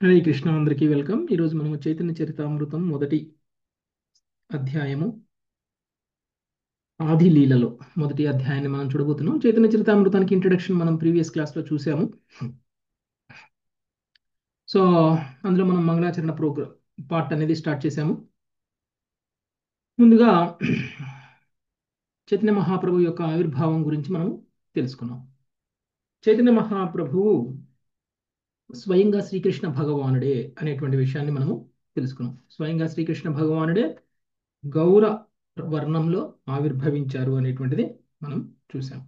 హరే కృష్ణ, అందరికీ వెల్కమ్. ఈరోజు మనము చైతన్య చరితామృతం మొదటి అధ్యాయము ఆది లీలలో మొదటి అధ్యాయాన్ని మనం చూడబోతున్నాం. చైతన్య చరితామృతానికి ఇంట్రడక్షన్ మనం ప్రీవియస్ క్లాస్లో చూసాము. సో అందులో మనం మంగళాచరణ ప్రోగ్రామ్ పార్ట్ అనేది స్టార్ట్ చేశాము. ముందుగా చైతన్య మహాప్రభు యొక్క ఆవిర్భావం గురించి మనం తెలుసుకున్నాం. చైతన్య మహాప్రభువు స్వయంగా శ్రీకృష్ణ భగవానుడే అనేటువంటి విషయాన్ని మనము తెలుసుకున్నాం. స్వయంగా శ్రీకృష్ణ భగవానుడే గౌర వర్ణంలో ఆవిర్భవించారు అనేటువంటిది మనం చూసాం.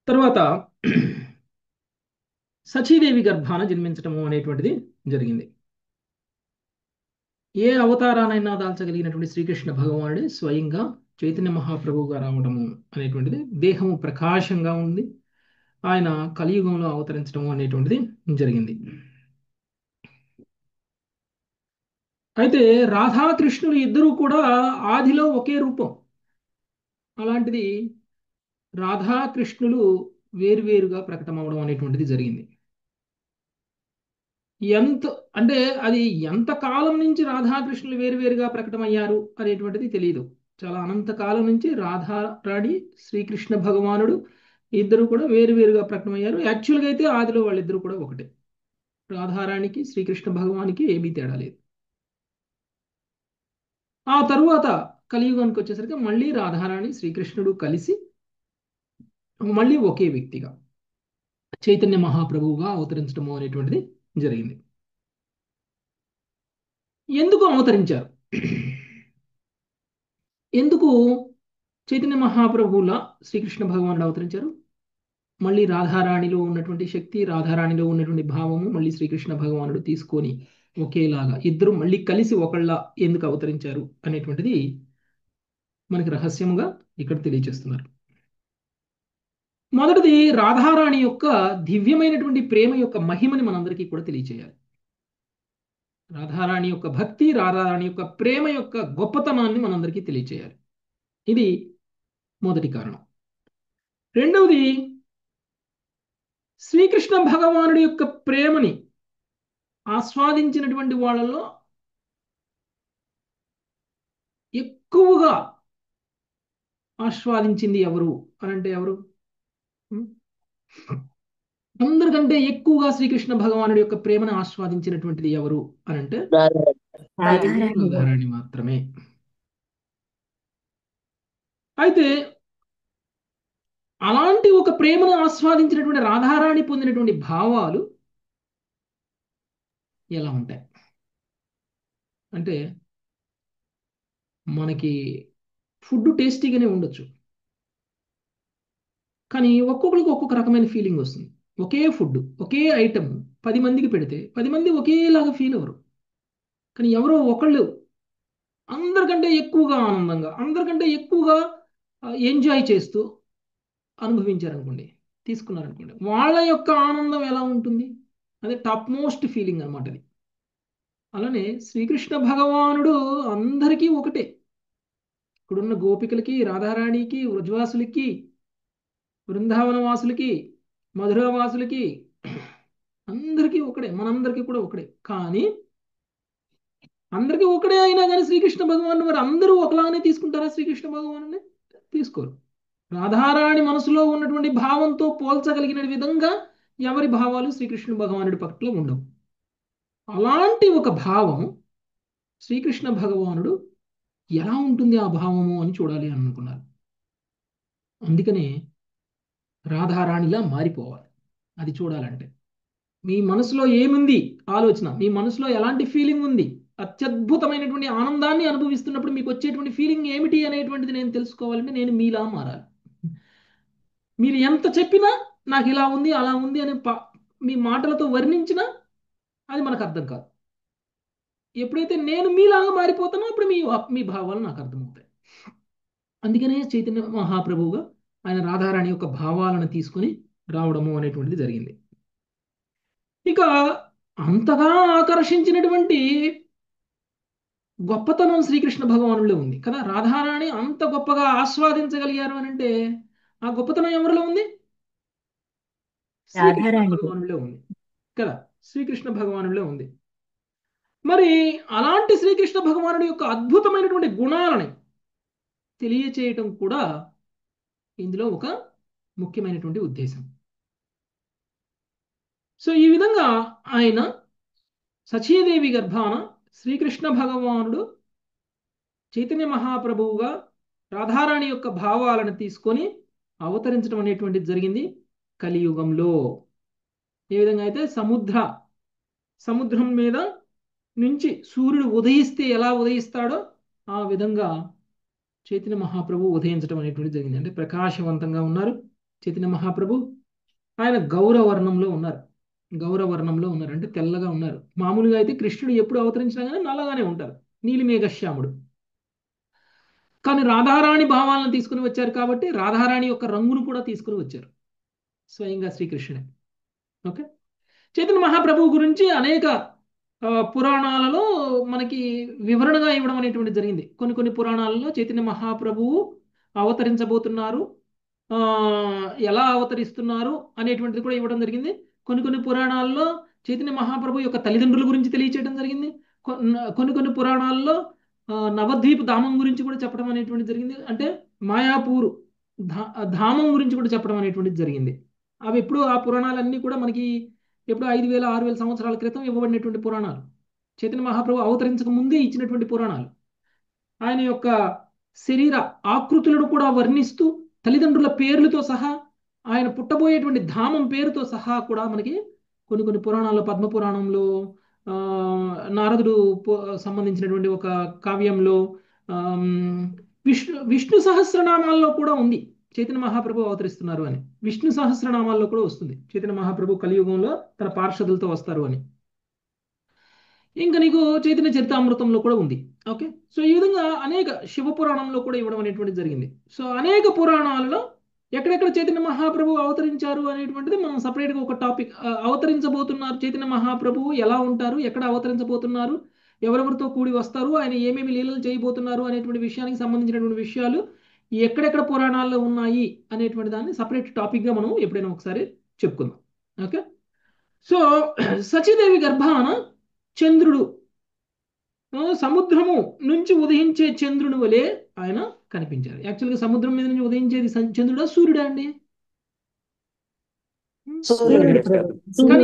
తర్వాత సచీదేవి గర్భాన జన్మించటము అనేటువంటిది జరిగింది. ఏ అవతారానైనా దాల్చగలిగినటువంటి శ్రీకృష్ణ భగవానుడే స్వయంగా చైతన్య మహాప్రభువుగా రావడము అనేటువంటిది, దేహము ప్రకాశంగా ఉంది, ఆయన కలియుగంలో అవతరించడం అనేటువంటిది జరిగింది. అయితే రాధాకృష్ణులు ఇద్దరూ కూడా ఆదిలో ఒకే రూపం. అలాంటిది రాధాకృష్ణులు వేరువేరుగా ప్రకటమవడం అనేటువంటిది జరిగింది. ఎంత అంటే అది ఎంత కాలం నుంచి రాధాకృష్ణులు వేరువేరుగా ప్రకటమయ్యారు అనేటువంటిది తెలియదు. చాలా అనంత కాలం నుంచి రాధారాణి శ్రీకృష్ణ భగవానుడు ఇద్దరు కూడా వేరువేరుగా ప్రకటమయ్యారు. యాక్చువల్గా అయితే ఆదిలో వాళ్ళిద్దరూ కూడా ఒకటే. రాధారాణికి శ్రీకృష్ణ భగవానికి ఏమీ తేడా లేదు. ఆ తరువాత కలియుగానికి వచ్చేసరికి మళ్ళీ రాధారాణి శ్రీకృష్ణుడు కలిసి మళ్ళీ ఒకే వ్యక్తిగా చైతన్య మహాప్రభువుగా అవతరించడము అనేటువంటిది జరిగింది. ఎందుకు అవతరించారు? ఎందుకు చైతన్య మహాప్రభువులా శ్రీకృష్ణ భగవానుడు అవతరించారు? మళ్ళీ రాధారాణిలో ఉన్నటువంటి శక్తి, రాధారాణిలో ఉన్నటువంటి భావము మళ్ళీ శ్రీకృష్ణ భగవానుడు తీసుకొని ఒకేలాగా ఇద్దరు మళ్ళీ కలిసి ఒకళ్ళ ఎందుకు అవతరించారు అనేటువంటిది మనకి రహస్యముగా ఇక్కడ తెలియజేస్తున్నారు. మొదటిది, రాధారాణి యొక్క దివ్యమైనటువంటి ప్రేమ యొక్క మహిమని మనందరికీ కూడా తెలియచేయాలి. రాధారాణి యొక్క భక్తి, రాధారాణి యొక్క ప్రేమ యొక్క గొప్పతనాన్ని మనందరికీ తెలియచేయాలి. ఇది మొదటి కారణం. రెండవది, శ్రీకృష్ణ భగవానుడి యొక్క ప్రేమని ఆస్వాదించినటువంటి వాళ్ళలో ఎక్కువగా ఆస్వాదించింది ఎవరు అని అంటే ఎవరు? అందరికంటే ఎక్కువగా శ్రీకృష్ణ భగవానుడి యొక్క ప్రేమను ఆస్వాదించినటువంటిది ఎవరు అని అంటే రాధారాణి రాధారాణి మాత్రమే. అయితే అలాంటి ఒక ప్రేమను ఆస్వాదించినటువంటి రాధారాణి పొందినటువంటి భావాలు ఎలా ఉంటాయి అంటే, మనకి ఫుడ్ టేస్టీగానే ఉండొచ్చు, కానీ ఒక్కొక్కరికి ఒక్కొక్క రకమైన ఫీలింగ్ వస్తుంది. ఒకే ఫుడ్, ఒకే ఐటమ్ 10 మందికి పెడితే 10 మంది ఒకేలాగా ఫీల్ అవ్వరు. కానీ ఎవరో ఒకళ్ళు అందరికంటే ఎక్కువగా ఆనందంగా, అందరికంటే ఎక్కువగా ఎంజాయ్ చేస్తూ అనుభవించారనుకోండి, తీసుకున్నారనుకోండి, వాళ్ళ యొక్క ఆనందం ఎలా ఉంటుంది? అదే టాప్ మోస్ట్ ఫీలింగ్ అనమాట అది. అలానే శ్రీకృష్ణ భగవానుడు అందరికీ ఒకటే. ఇక్కడున్న గోపికలకి, రాధారాణికి, వ్రజవాసులకి, బృందావన వాసులకి, మధురవాసులకి అందరికీ ఒకడే, మనందరికీ కూడా ఒకడే. కానీ అందరికీ ఒకడే అయినా కానీ శ్రీకృష్ణ భగవాను మరి అందరూ ఒకలానే తీసుకుంటారా? శ్రీకృష్ణ భగవాను తీసుకోరు. రాధారాణి మనసులో ఉన్నటువంటి భావంతో పోల్చగలిగిన విధంగా ఎవరి భావాలు శ్రీకృష్ణ భగవానుడి పట్ల ఉండవు. అలాంటి ఒక భావం శ్రీకృష్ణ భగవానుడు ఎలా ఉంటుంది ఆ భావము అని చూడాలి అని అనుకున్నారు. అందుకనే రాధారాణిలా మారిపోవాలి. అది చూడాలంటే మీ మనసులో ఏముంది ఆలోచన, మీ మనసులో ఎలాంటి ఫీలింగ్ ఉంది, అత్యద్భుతమైనటువంటి ఆనందాన్ని అనుభవిస్తున్నప్పుడు మీకు వచ్చేటువంటి ఫీలింగ్ ఏమిటి అనేటువంటిది నేను తెలుసుకోవాలంటే నేను మీలా మారాలి. మీరు ఎంత చెప్పినా నాకు ఇలా ఉంది అలా ఉంది అని మీ మాటలతో వర్ణించినా అది మనకు అర్థం కాదు. ఎప్పుడైతే నేను మీలాగా మారిపోతానో అప్పుడు మీ మీ భావాలు నాకు అర్థమవుతాయి. అందుకనే చైతన్య మహాప్రభువుగా ఆయన రాధారాణి యొక్క భావాలను తీసుకొని రావడము అనేటువంటిది జరిగింది. ఇక అంతగా ఆకర్షించినటువంటి గొప్పతనం శ్రీకృష్ణ భగవానులో ఉంది కదా. రాధారాణి అంత గొప్పగా ఆస్వాదించగలిగారు అని అంటే ఆ గొప్పతనం ఎవరిలో ఉంది? శ్రీకృష్ణ రాధారాణిది భగవానులో ఉంది కదా, శ్రీకృష్ణ భగవానుడిలో ఉంది. మరి అలాంటి శ్రీకృష్ణ భగవానుడి యొక్క అద్భుతమైనటువంటి గుణాలని తెలియచేయటం కూడా ఇందులో ఒక ముఖ్యమైనటువంటి ఉద్దేశం. సో ఈ విధంగా ఆయన సచీదేవి గర్భాన శ్రీకృష్ణ భగవానుడు చైతన్య మహాప్రభువుగా రాధారాణి యొక్క భావాలను తీసుకొని అవతరించడం అనేటువంటిది జరిగింది కలియుగంలో. ఏ విధంగా అయితే సముద్రం మీద నుంచి సూర్యుడు ఉదయిస్తే ఎలా ఉదయిస్తాడో ఆ విధంగా చైతన్య మహాప్రభు ఉదయించడం అనేటువంటి జరిగింది. అంటే ప్రకాశవంతంగా ఉన్నారు చైతన్య మహాప్రభు. ఆయన గౌరవర్ణంలో ఉన్నారు. గౌరవర్ణంలో ఉన్నారు అంటే తెల్లగా ఉన్నారు. మామూలుగా అయితే కృష్ణుడు ఎప్పుడు అవతరించినా కానీ నల్లగానే ఉంటారు, నీలిమేఘశ్యాముడు. కానీ రాధారాణి భావాలను తీసుకుని వచ్చారు కాబట్టి రాధారాణి యొక్క రంగును కూడా తీసుకుని వచ్చారు స్వయంగా శ్రీకృష్ణుడే. ఓకే. చైతన్య మహాప్రభువు గురించి అనేక పురాణాలలో మనకి వివరణగా ఇవ్వడం అనేటువంటి జరిగింది. కొన్ని కొన్ని పురాణాలలో చైతన్య మహాప్రభువు అవతరించబోతున్నారు, ఆ, ఎలా అవతరిస్తున్నారు అనేటువంటిది కూడా ఇవ్వడం జరిగింది. కొన్ని కొన్ని పురాణాల్లో చైతన్య మహాప్రభు యొక్క తల్లిదండ్రుల గురించి తెలియచేయడం జరిగింది. కొన్ని కొన్ని పురాణాల్లో నవద్వీప్ ధామం గురించి కూడా చెప్పడం అనేటువంటిది జరిగింది. అంటే మాయాపూర్ ధామం గురించి కూడా చెప్పడం అనేటువంటిది జరిగింది. అవి ఎప్పుడు ఆ పురాణాలన్నీ కూడా మనకి ఎప్పుడు 5,000 6,000 సంవత్సరాల క్రితం ఇవ్వబడినటువంటి పురాణాలు. చైతన్య మహాప్రభు అవతరించక ముందే ఇచ్చినటువంటి పురాణాలు. ఆయన యొక్క శరీర ఆకృతులను కూడా వర్ణిస్తూ తల్లిదండ్రుల పేర్లతో సహా ఆయన పుట్టబోయేటువంటి ధామం పేరుతో సహా కూడా మనకి కొన్ని కొన్ని పురాణాల్లో, పద్మ పురాణంలో, నారదుడు సంబంధించినటువంటి ఒక కావ్యంలో, విష్ణు సహస్రనామాల్లో కూడా ఉంది చైతన్య మహాప్రభు అవతరిస్తున్నారు అని. విష్ణు సహస్రనామాల్లో కూడా వస్తుంది చైతన్య మహాప్రభు కలియుగంలో తన పార్షదులతో వస్తారు అని. ఇంకా నీకు చైతన్య చరితామృతంలో కూడా ఉంది. ఓకే. సో ఈ విధంగా అనేక శివ పురాణంలో కూడా ఇవ్వడం అనేటువంటిది జరిగింది. సో అనేక పురాణాలలో ఎక్కడెక్కడ చైతన్య మహాప్రభు అవతరించారు అనేటువంటిది మనం సపరేట్గా ఒక టాపిక్. అవతరించబోతున్నారు చైతన్య మహాప్రభువు ఎలా ఉంటారు, ఎక్కడ అవతరించబోతున్నారు, ఎవరెవరితో కూడి వస్తారు, ఆయన ఏమేమి లీలలు చేయబోతున్నారు అనేటువంటి విషయానికి సంబంధించినటువంటి విషయాలు ఎక్కడెక్కడ పురాణాల్లో ఉన్నాయి అనేటువంటి దాన్ని సపరేట్ టాపిక్గా మనం ఎప్పుడైనా ఒకసారి చెప్పుకుందాం. ఓకే. సో సచీదేవి గర్భాన చంద్రుడు సముద్రము నుంచి ఉదయించే చంద్రుని వలె ఆయన కనిపించారు. యాక్చువల్గా సముద్రం మీద నుంచి ఉదయించేది చంద్రుడా సూర్యుడా అండి? కానీ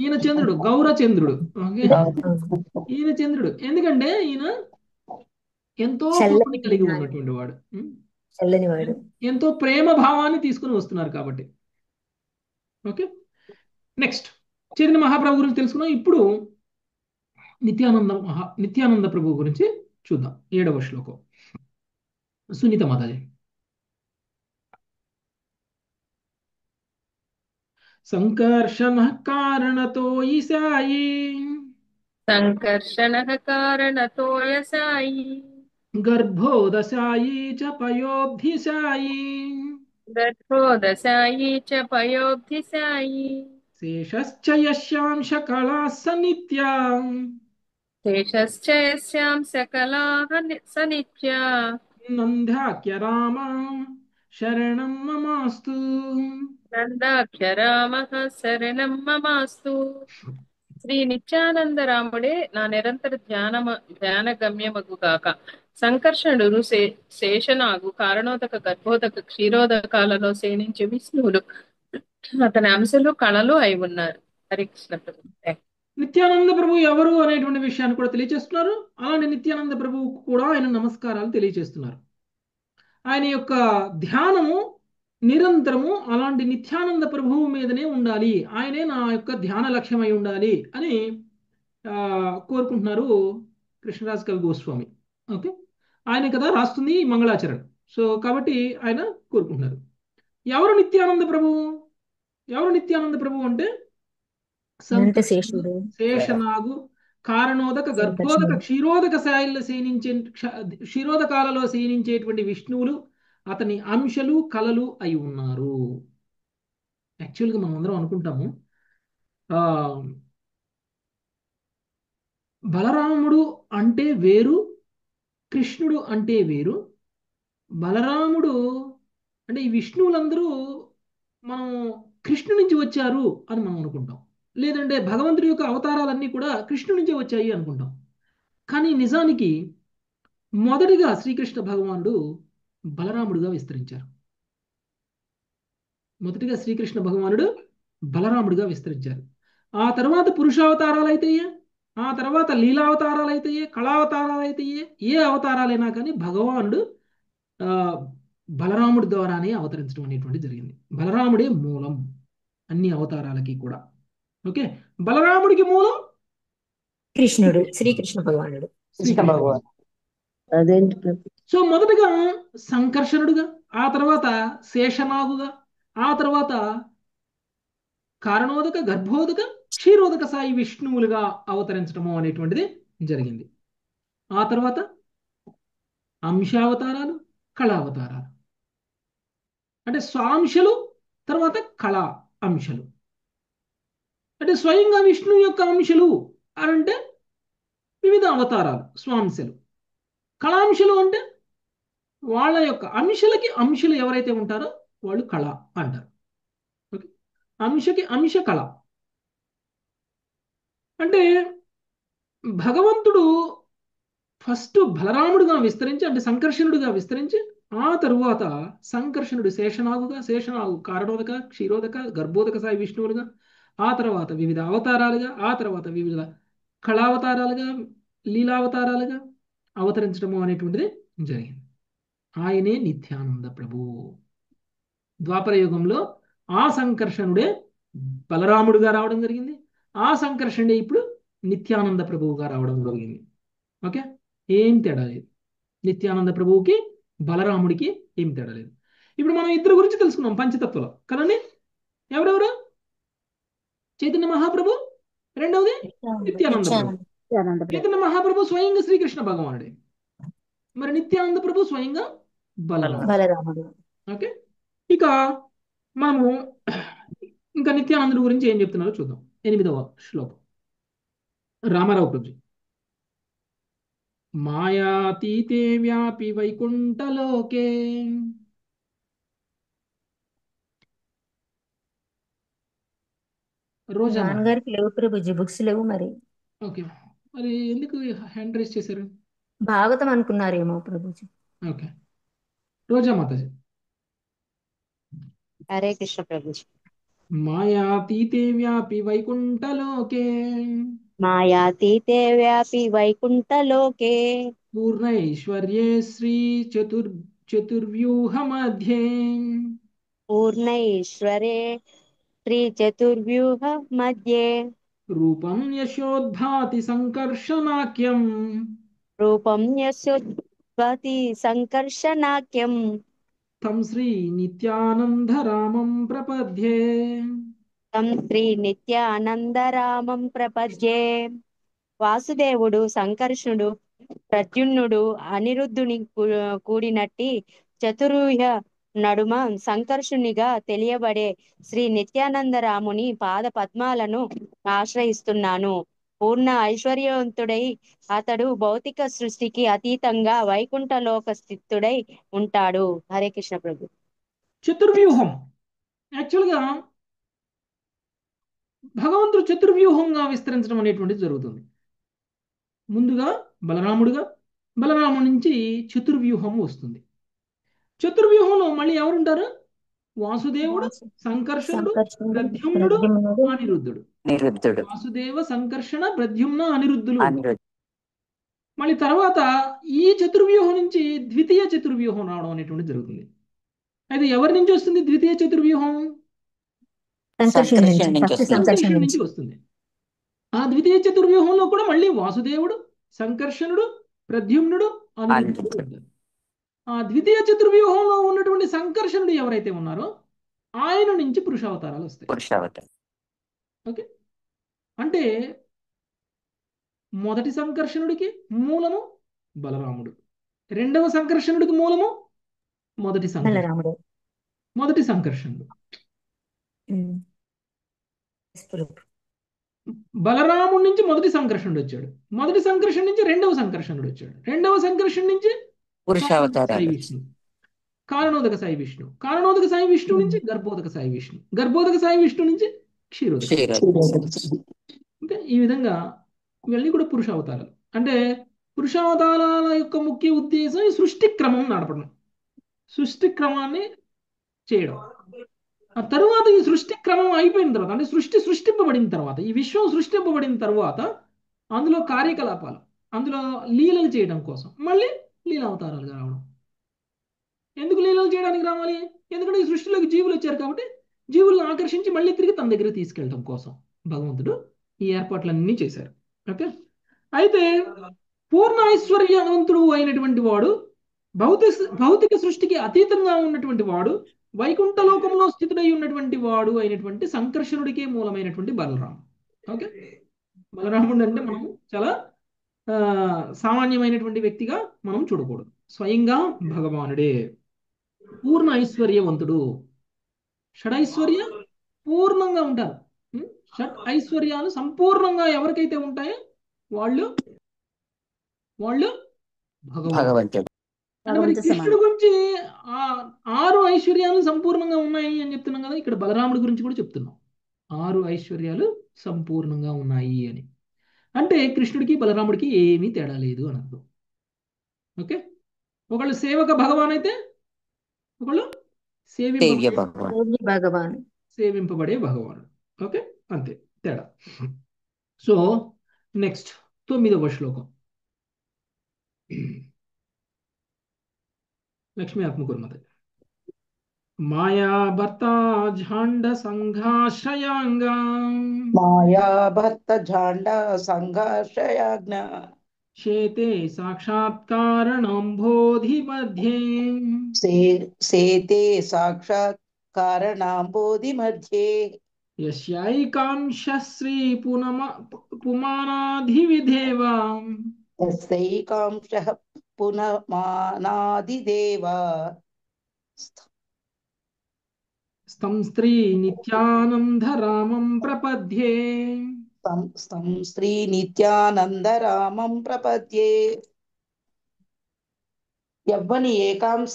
ఈయన చంద్రుడు గౌర చంద్రుడు. ఓకే. ఈయన చంద్రుడు ఎందుకంటే ఈయన ఎంతో కోపం కలిగి ఉన్నటువంటి వాడు, ఎంతో ప్రేమ భావాన్ని తీసుకుని వస్తున్నారు కాబట్టి. ఓకే. నెక్స్ట్ చైతన్య మహాప్రభు గురించి తెలుసుకున్నాం. ఇప్పుడు నిత్యానంద ప్రభు గురించి చూద్దాం. 7వ శ్లోకం. సునీత మాతాజీ. సంకర్షణ కారణతో ఈశాయి సంకర్షణ కారణతో యసాయి గర్భోదశాయి చ పయోబ్ధిశాయి గర్భోదశాయి చ పయోబ్ధిశాయి శేషశ్చ యస్యాం శకళాః సనిత్యా శేషశ్చ యస్యాం సకలాః సనిత్యా నందాఖ్య రామ శరణం మమాస్తు. నందాఖ్య రామః శరణం మమాస్తు. శ్రీ నిత్యానందరాముడే నా నిరంతర ధ్యాన గమ్యమగుగాక. సంకర్షణుడు శేషనాగు కారణోదక గర్భోదక క్షీరోదకాలలో శయనించే విష్ణువులు అతని అంశలు కళలు అయి ఉన్నారు. హరికృష్ణ ప్రభు. నిత్యానంద ప్రభు ఎవరు అనేటువంటి విషయాన్ని కూడా తెలియజేస్తున్నారు. అలాంటి నిత్యానంద ప్రభువు కూడా ఆయన నమస్కారాలు తెలియజేస్తున్నారు. ఆయన యొక్క ధ్యానము నిరంతరము అలాంటి నిత్యానంద ప్రభువు మీదనే ఉండాలి, ఆయనే నా యొక్క ధ్యాన లక్ష్యమై ఉండాలి అని కోరుకుంటున్నారు కృష్ణరాజ్ కవి గోస్వామి. ఓకే. ఆయన కదా రాస్తుంది మంగళాచరణ్. సో కాబట్టి ఆయన కోరుకుంటున్నారు. ఎవరు నిత్యానంద ప్రభువు? ఎవరు నిత్యానంద ప్రభువు అంటే శేషనాగు కారణోదక గర్భోదక క్షీరోదక శాయిల్లో శయనించే క్షీరోదకాలలో శయనించేటువంటి విష్ణువులు అతని అంశలు కళలు అయి ఉన్నారు. యాక్చువల్గా మనం అందరం అనుకుంటాము బలరాముడు అంటే వేరు, కృష్ణుడు అంటే వేరు. బలరాముడు అంటే ఈ విష్ణువులందరూ మనం కృష్ణు నుంచి వచ్చారు అని మనం అనుకుంటాం. లేదంటే భగవంతుడి యొక్క అవతారాలన్నీ కూడా కృష్ణుడి నుంచే వచ్చాయి అనుకుంటాం. కానీ నిజానికి మొదటిగా శ్రీకృష్ణ భగవానుడు బలరాముడుగా విస్తరించారు. మొదటిగా శ్రీకృష్ణ భగవానుడు బలరాముడిగా విస్తరించారు. ఆ తర్వాత పురుషావతారాలు అయితేయే, ఆ తర్వాత లీలావతారాలు అయితేయే, కళావతారాలు అయితేయే, ఏ అవతారాలైనా కానీ భగవానుడు ఆ, బలరాముడి ద్వారానే అవతరించడం అనేటువంటి జరిగింది. బలరాముడే మూలం అన్ని అవతారాలకి కూడా. ఓకే, బలరాముడికి మూలం కృష్ణుడు, శ్రీకృష్ణుడు. శ్రీకృష్ణ భగవానుడు. శ్రీకృష్ణ భగవాన్. భగవానుడు. అదేంటి ప్రభు? సో మొదటగా సంకర్షణుడుగా, ఆ తర్వాత శేషనాగుగా, ఆ తర్వాత కారణోదక, గర్భోదక, క్షీరోదక సాయి విష్ణువులుగా అవతరించడము అనేటువంటిది జరిగింది. ఆ తర్వాత అంశావతారాలు, కళావతారాలు, అంటే స్వాంశలు, తర్వాత కళా అంశలు. అంటే స్వయంగా విష్ణు యొక్క అంశలు అని అంటే వివిధ అవతారాలు స్వాంశలు. కళాంశలు అంటే వాళ్ళ యొక్క అంశలకి అంశలు ఎవరైతే ఉంటారో వాళ్ళు కళ అంటారు. ఓకే, అంశకి అంశ కళ. అంటే భగవంతుడు ఫస్ట్ బలరాముడుగా విస్తరించి, అంటే సంకర్షణుడిగా విస్తరించి, ఆ తరువాత సంకర్షణుడు శేషనాగుగా, శేషనాగు కారణోదక, క్షీరోదక, గర్భోదక సాయి విష్ణువులుగా, ఆ తర్వాత వివిధ అవతారాలుగా, ఆ తర్వాత వివిధ కళావతారాలుగా, లీలావతారాలుగా అవతరించడము అనేటువంటిది జరిగింది. ఆయనే నిత్యానంద ప్రభు. ద్వాపర యుగంలో ఆ సంకర్షణుడే బలరాముడుగా రావడం జరిగింది. ఆ సంకర్షణుడే ఇప్పుడు నిత్యానంద ప్రభువుగా రావడం జరిగింది. ఓకే, ఏం తేడా లేదు. నిత్యానంద ప్రభువుకి బలరాముడికి ఏం తేడా లేదు. ఇప్పుడు మనం ఇద్దరు గురించి తెలుసుకున్నాం పంచతత్వలో కదండి. ఎవరెవరు? చైతన్య మహాప్రభు, రెండవది నిత్యానంద ప్రభు. చైతన్య మహాప్రభు స్వయంగా శ్రీకృష్ణ భగవానుడే, మరి నిత్యానంద ప్రభు స్వయంగా బలరాముడు. బలరాముడు. ఓకే, ఇక మనము ఇంకా నిత్యానందుడి గురించి ఏం చెప్తున్నారో చూద్దాం. 8వ శ్లోకం రామారావు ప్రభుజీ. మాయాతీతే వ్యాపి వైకుంఠలోకే రోజా నాన్నగారికి లేవు ప్రభుజీ, బుక్స్ లేవు మరి. ఓకే, మరి ఎందుకు హ్యాండ్ రైజ్ చేశారు? భాగవతం అనుకున్నారేమో ప్రభుజీ. ఓకే, రోజా మాతాజీ. హరే కృష్ణ ప్రభుజీ. మాయాతీతే వ్యాపి వైకుంఠలోకే మాయాతీతే వ్యాపి వైకుంఠలోకే పూర్ణైశ్వర్యే శ్రీ చతుర్వ్యూహ మధ్యే పూర్ణైశ్వరే శ్రీ చతుర్వ్యూహ మధ్యే రూపం యశోద్భాతి సంకర్షణాఖ్యం రూపం యశోద్భాతి సంకర్షణాఖ్యం తం శ్రీ నిత్యానంద రామం ప్రపద్యే. తం శ్రీ నిత్యానందరామం ప్రపద్యే. వాసుదేవుడు సంకర్షణుడు ప్రద్యుమ్నుడు అనిరుద్ధుని కూడినట్టి చతుర్వ్యూహ నడుమ సంకర్షునిగా తెలియబడే శ్రీ నిత్యానందరాముని పాద పద్మాలను ఆశ్రయిస్తున్నాను. పూర్ణ ఐశ్వర్యవంతుడై అతడు భౌతిక సృష్టికి అతీతంగా వైకుంఠలోక స్థితుడై ఉంటాడు. హరే కృష్ణ ప్రభు. చతుర్వ్యూహం యాక్చువల్గా భగవంతుడు చతుర్వ్యూహంగా విస్తరించడం అనేటువంటిది జరుగుతుంది. ముందుగా బలరాముడుగా, బలరాముడి నుంచి చతుర్వ్యూహం వస్తుంది. చతుర్వ్యూహంలో మళ్ళీ ఎవరుంటారు? వాసుదేవుడు, సంకర్షణుడు, ప్రద్యుమ్నుడు, అనిరుద్ధుడు. వాసుదేవ, సంకర్షణ, ప్రద్యుమ్న, అనిరుద్ధులు. మళ్ళీ తర్వాత ఈ చతుర్వ్యూహం నుంచి ద్వితీయ చతుర్వ్యూహం రావడం అనేటువంటి జరుగుతుంది. అయితే ఎవరి నుంచి వస్తుంది ద్వితీయ చతుర్వ్యూహం? సంకర్షణ నుంచి వస్తుంది. ఆ ద్వితీయ చతుర్వ్యూహంలో కూడా మళ్ళీ వాసుదేవుడు, సంకర్షణుడు, ప్రద్యుమ్నుడు, అనిరుద్ధుడు. ఆ ద్వితీయ చతుర్వ్యూహంలో ఉన్నటువంటి సంకర్షణుడు ఎవరైతే ఉన్నారో ఆయన నుంచి పురుషావతారాలు వస్తాయి. ఓకే, అంటే మొదటి సంకర్షణుడికి మూలము బలరాముడు, రెండవ సంకర్షణుడికి మూలము మొదటి సంకర్షణుడు. మొదటి సంకర్షణుడు బలరాముడి నుంచి మొదటి సంకర్షణుడు వచ్చాడు, మొదటి సంకర్షణ నుంచి రెండవ సంకర్షణుడు వచ్చాడు, రెండవ సంకర్షణ నుంచి సాయి విష్ణు, కారణోదక సాయి విష్ణు, కారణోదక సాయి విష్ణు నుంచి గర్భోదక సాయి విష్ణు, గర్భోదక సాయి విష్ణు నుంచి క్షీరోదక క్షీరోదక ఓకే. ఈ విధంగా ఇవన్నీ కూడా పురుషావతారాలు. అంటే పురుషావతారాల యొక్క ముఖ్య ఉద్దేశం ఈ సృష్టి క్రమం నడపడం, సృష్టి క్రమాన్ని చేయడం. ఆ తరువాత ఈ సృష్టి క్రమం అయిపోయిన తర్వాత, అంటే సృష్టింపబడిన తర్వాత, ఈ విశ్వం సృష్టింపబడిన తర్వాత అందులో కార్యకలాపాలు, అందులో లీలలు చేయడం కోసం మళ్ళీ లీలావతారాలుగా రావడం. ఎందుకు లీలలు చేయడానికి రావాలి? ఎందుకంటే ఈ సృష్టిలోకి జీవులు వచ్చారు కాబట్టి జీవులను ఆకర్షించి మళ్ళీ తిరిగి తన దగ్గర తీసుకెళ్ళడం కోసం భగవంతుడు ఈ ఏర్పాట్లన్నీ చేశారు. ఓకే. అయితే పూర్ణ ఐశ్వర్యవంతుడు అయినటువంటి వాడు, భౌతిక సృష్టికి అతీతంగా ఉన్నటువంటి వాడు, వైకుంఠ లోకంలో స్థితుడై ఉన్నటువంటి వాడు అయినటువంటి సంకర్షణుడికే మూలమైనటువంటి బలరాముడు. ఓకే. బలరాముడు అంటే మనం చాలా సామాన్యమైనటువంటి వ్యక్తిగా మనం చూడకూడదు. స్వయంగా భగవానుడే పూర్ణ ఐశ్వర్యవంతుడు. షడైశ్వర్య పూర్ణంగా ఉంటారు. షట్ ఐశ్వర్యాలు సంపూర్ణంగా ఎవరికైతే ఉంటాయో వాళ్ళు భగవంతుడు. అంటే మరి కృష్ణుడి గురించి 6 ఐశ్వర్యాలు సంపూర్ణంగా ఉన్నాయి అని చెప్తున్నాం కదా, ఇక్కడ బలరాముడి గురించి కూడా చెప్తున్నాం 6 ఐశ్వర్యాలు సంపూర్ణంగా ఉన్నాయి అని. అంటే కృష్ణుడికి బలరాముడికి ఏమీ తేడా లేదు అని అర్థం. ఓకే. ఒకళ్ళు సేవక భగవాన్ అయితే ఒకళ్ళు సేవింపబడే భగవానుడు. ఓకే. అంతే తేడా. సో నెక్స్ట్ 9వ శ్లోకం. లక్ష్మీ ఆత్మకూర్మత. మాయా భర్త ఝాండ సంఘాశ్రయాంగా మాయా భర్త ఝాండ సంఘాశ్రయాజ్ఞ శేతే సాక్షాత్కారణంబోధి మధ్యే సేతే సాక్షాత్కారణంబోధి మధ్యే యస్యైకాంశ శ్రీ పుమానాధివిధేవ యస్యైకాంశః పునమానాదిదేవ స్తం స్త్రీ నిత్యానంద రామం ప్రపద్యే స్తం శ్రీ నిత్యానంద రామం ప్రపద్యే. యవ్వని ఏకాంశ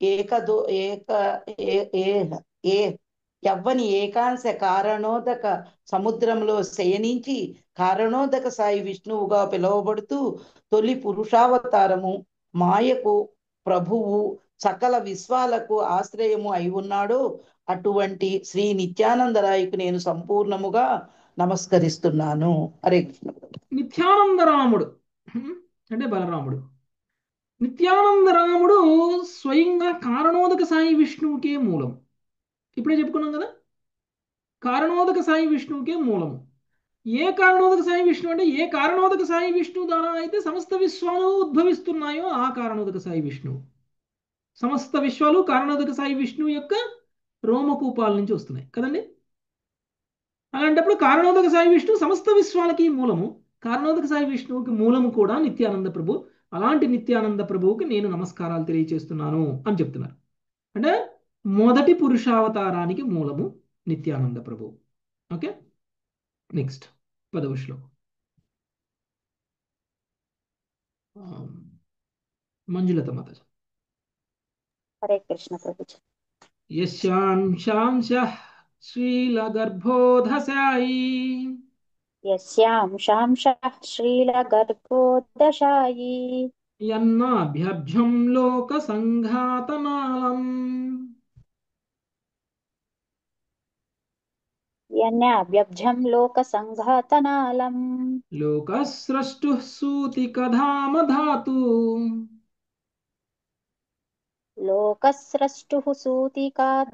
ఏకదో ఏక యవ్వని ఏకాంశ కారణోదక సముద్రంలో శయనించి కారణోదక సాయి విష్ణువుగా పిలువబడుతూ తొలి పురుషావతారము, మాయకు ప్రభువు, సకల విశ్వాలకు ఆశ్రయము అయి ఉన్నాడో అటువంటి శ్రీ నిత్యానందరాయకు నేను సంపూర్ణముగా నమస్కరిస్తున్నాను. హరే కృష్ణ. నిత్యానందరాముడు అంటే బలరాముడు. నిత్యానందరాముడు స్వయంగా కారణోదక సాయి విష్ణువుకే మూలం. ఇప్పుడే చెప్పుకున్నాం కదా, కారణోదక సాయి విష్ణువుకే మూలము. ఏ కారణోదక సాయి విష్ణువు అంటే ఏ కారణోదక సాయి విష్ణువు ద్వారా అయితే సమస్త విశ్వాలు ఉద్భవిస్తున్నాయో ఆ కారణోదక సాయి విష్ణువు. సమస్త విశ్వాలు కారణోదక సాయి విష్ణువు యొక్క రోమకూపాల నుంచి వస్తున్నాయి కదండి. అలాంటప్పుడు కారణోదక సాయి విష్ణువు సమస్త విశ్వాలకి మూలము. కారణోదక సాయి విష్ణువుకి మూలము కూడా నిత్యానంద ప్రభు. అలాంటి నిత్యానంద ప్రభువుకి నేను నమస్కారాలు తెలియచేస్తున్నాను అని చెప్తున్నారు. అంటే మొదటి పురుషావతారానికి మూలము నిత్యానంద ప్రభు. ఓకే. నెక్స్ట్ 10వ శ్లోకం. మంజులత మాత. హరే కృష్ణ ప్రభుజీ. యస్యాంశాంశః శ్రీలగర్భోధసాయి యస్యాంశాంశః శ్రీలగర్భోదశాయి యన్నాభ్యబ్జం లోక సంఘాతనాళం యన్యాభ్యబ్జం లోక సంఘాతనాళం లోకస్రష్టుః సూతికధామధాతు లోకస్రష్టుః సూతికాధామధాతు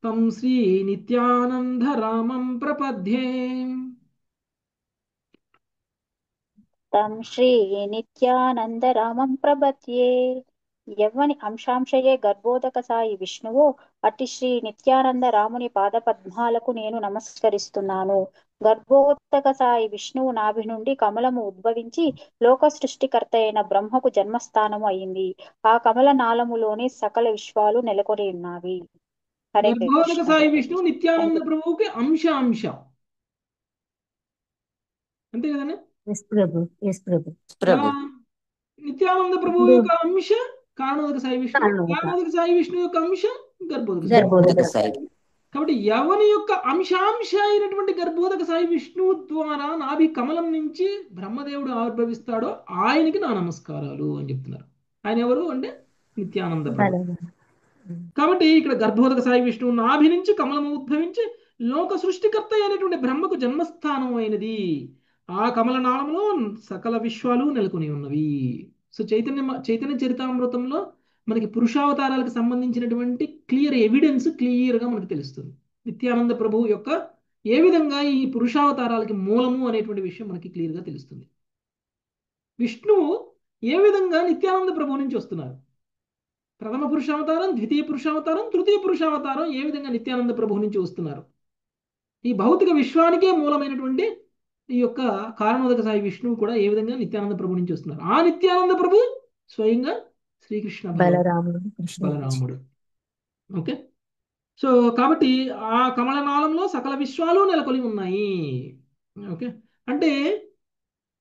తం శ్రీ నిత్యానంద రామం ప్రపద్యే తం శ్రీ నిత్యానంద రామం ప్రపద్యే. యవ్వని అంశాంశయే గర్భోదక సాయి విష్ణువు అట్టి శ్రీ నిత్యానంద రాముని పాదపద్మాలకు నేను నమస్కరిస్తున్నాను. గర్భోదక సాయి విష్ణువు నాభి నుండి కమలము ఉద్భవించి లోక సృష్టికర్త అయిన బ్రహ్మకు జన్మస్థానము అయింది. ఆ కమల నాళములోనే సకల విశ్వాలు నెలకొని ఉన్నవి. హరే గర్భోదక కృష్ణ. సాయి విష్ణువు నిత్యానంద ప్రభువుకి అంశ అంతే కదండి. నిత్యానంద ప్రభు యొక్క అంశ కారణోదక సాయి విష్ణువు, కారణోదక సాయి విష్ణువు యొక్క అంశ గర్భోదక సాయి. కాబట్టి ఎవని యొక్క అంశాంశ అయినటువంటి గర్భోదక సాయి విష్ణువు ద్వారా నాభి కమలం నుంచి బ్రహ్మదేవుడు ఆవిర్భవిస్తాడో ఆయనకి నా నమస్కారాలు అని చెప్తున్నారు. ఆయన ఎవరు అంటే నిత్యానంద ప్రభు. బలరాముడు. కాబట్టి ఇక్కడ గర్భోదక సాయి విష్ణువు నాభి నుంచి కమలము ఉద్భవించి లోక సృష్టికర్త అయినటువంటి బ్రహ్మకు జన్మస్థానం అయినది. ఆ కమలనాళంలో సకల విశ్వాలు నెలకొని ఉన్నవి. సో చైతన్య చరితామృతంలో మనకి పురుషావతారాలకు సంబంధించినటువంటి క్లియర్ ఎవిడెన్స్ క్లియర్గా మనకు తెలుస్తుంది. నిత్యానంద ప్రభువు యొక్క ఏ విధంగా ఈ పురుషావతారాలకి మూలము అనేటువంటి విషయం మనకి క్లియర్గా తెలుస్తుంది. విష్ణువు ఏ విధంగా నిత్యానంద ప్రభువు నుంచి వస్తున్నారు, ప్రథమ పురుషావతారం, ద్వితీయ పురుషావతారం, తృతీయ పురుషావతారం ఏ విధంగా నిత్యానంద ప్రభువు నుంచి వస్తున్నారు. ఈ భౌతిక విశ్వానికే మూలమైనటువంటి ఈ యొక్క కారణోదక సాయి విష్ణువు కూడా ఏ విధంగా నిత్యానంద ప్రభు నుంచి వస్తున్నారు. ఆ నిత్యానంద ప్రభు స్వయంగా శ్రీకృష్ణ బలరాముడు కృష్ణుడు. బలరాముడు. ఓకే. సో కాబట్టి ఆ కమలనాళంలో సకల విశ్వాలు నెలకొని ఉన్నాయి. ఓకే. అంటే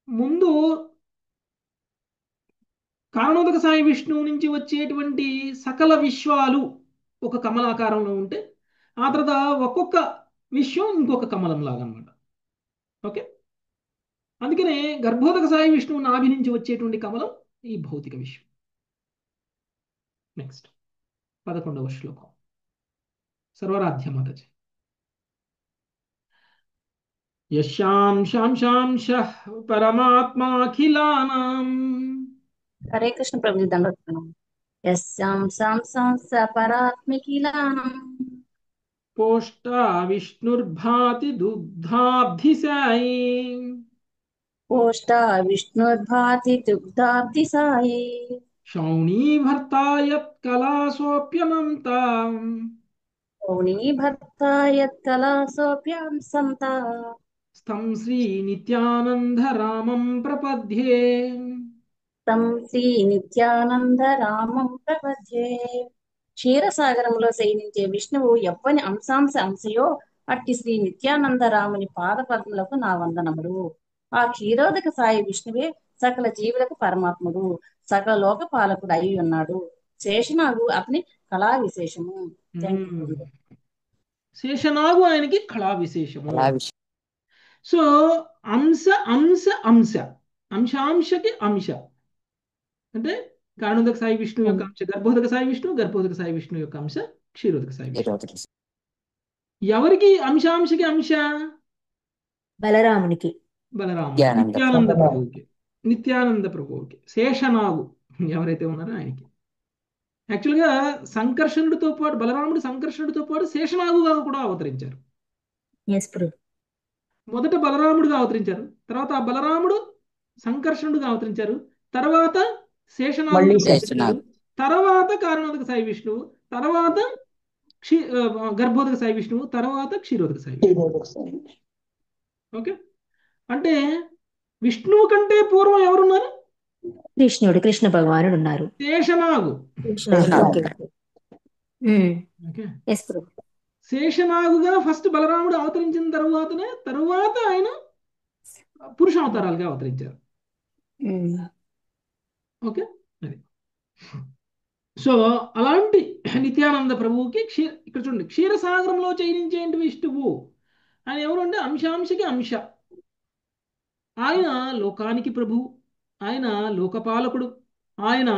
ముందు కారణోదక సాయి విష్ణువు నుంచి వచ్చేటువంటి సకల విశ్వాలు ఒక కమలాకారంలో ఉంటే ఆ తర్వాత ఒక్కొక్క విశ్వం ఇంకొక కమలం లాగా అనమాట. ఓకే. అందుకనే గర్భోదక సాయి విష్ణువు నాభి నుంచి వచ్చేటువంటి కమలం ఈ భౌతిక విశ్వం. నెక్స్ట్ 11వ శ్లోకం సర్వరాధ్య మాతజీ. యశాంశాంశాంశ పరమాత్మాఖిలానాం. హరే కృష్ణ ప్రభు దండోత్పన్నం. యస్యాం సాం సాంస పరాత్మికిలానం పోష్టా విష్ణుర్భాతి దుగ్ధాబ్ధిసాయి. పోష్టా విష్ణుర్భాతి దుగ్ధాబ్ది సాయి. శౌణీభర్తాయత్ కళాసోప్యనంతాం. పౌణీ భర్త యత్కళాసోప్యాం సంత. స్థం శ్రీ నిత్యానంద రామం ప్రపద్యే. తం శ్రీ నిత్యానంద రామం ప్రపద్యే. క్షీరసాగరంలో శయనించే విష్ణువు ఎవ్వని అంశయో అట్టి శ్రీ నిత్యానంద రాముని పాద పద్మలకు నా వందనములు. ఆ క్షీరోదక సాయి విష్ణువే సకల జీవులకు పరమాత్ముడు, సకల లోక పాలకుడు అయి ఉన్నాడు. శేషనాగు అతని కళా విశేషము. Thank you. శేషనాగు ఆయనకి కళా విశేషము. సో అంశ అంశ అంశ అంశాంశకి అంశ అంటే కారణోదక సాయి విష్ణువు యొక్క అంశ గర్భోదక సాయి విష్ణువు, గర్భోదక సాయి విష్ణువు యొక్క అంశ క్షీరోదక సాయి విష్ణువు. ఎవరికి అంశాంశకి అంశ? బలరామునికి. బలరాముడు. నిత్యానంద ప్రభువుకి. నిత్యానంద ప్రభువుకి శేషనాగు ఎవరైతే ఉన్నారో ఆయనకి. యాక్చువల్గా సంకర్షణుడితో పాటు బలరాముడు సంకర్షణుడితో పాటు శేషనాగుగా కూడా అవతరించారు. ఎస్ ప్రభు. మొదట బలరాముడుగా అవతరించారు, తర్వాత ఆ బలరాముడు సంకర్షణుడుగా అవతరించారు, తర్వాత శేషనాగు, తర్వాత కారణోదక సాయి విష్ణువు, తర్వాత గర్భోదక సాయి విష్ణువు, తర్వాత క్షీరోదక సాయి విష్ణువు. ఓకే. అంటే విష్ణువు కంటే పూర్వం ఎవరున్నారు? కృష్ణుడు, కృష్ణ భగవానుడు ఉన్నారు. శేషనాగు. ఓకే. ఎస్ ప్రభు. శేషనాగుగా ఫస్ట్ బలరాముడు అవతరించిన తరువాత ఆయన పురుషావతారాలుగా అవతరించారు. ఓకే. అది సో అలాంటి నిత్యానంద ప్రభువుకి ఇక్కడ చూడండి, క్షీరసాగరంలో చైనించేంటి విష్ణువు ఆయన ఎవరు అంటే అంశాంశకి అంశ. ఆయన లోకానికి ప్రభు, ఆయన లోకపాలకుడు, ఆయన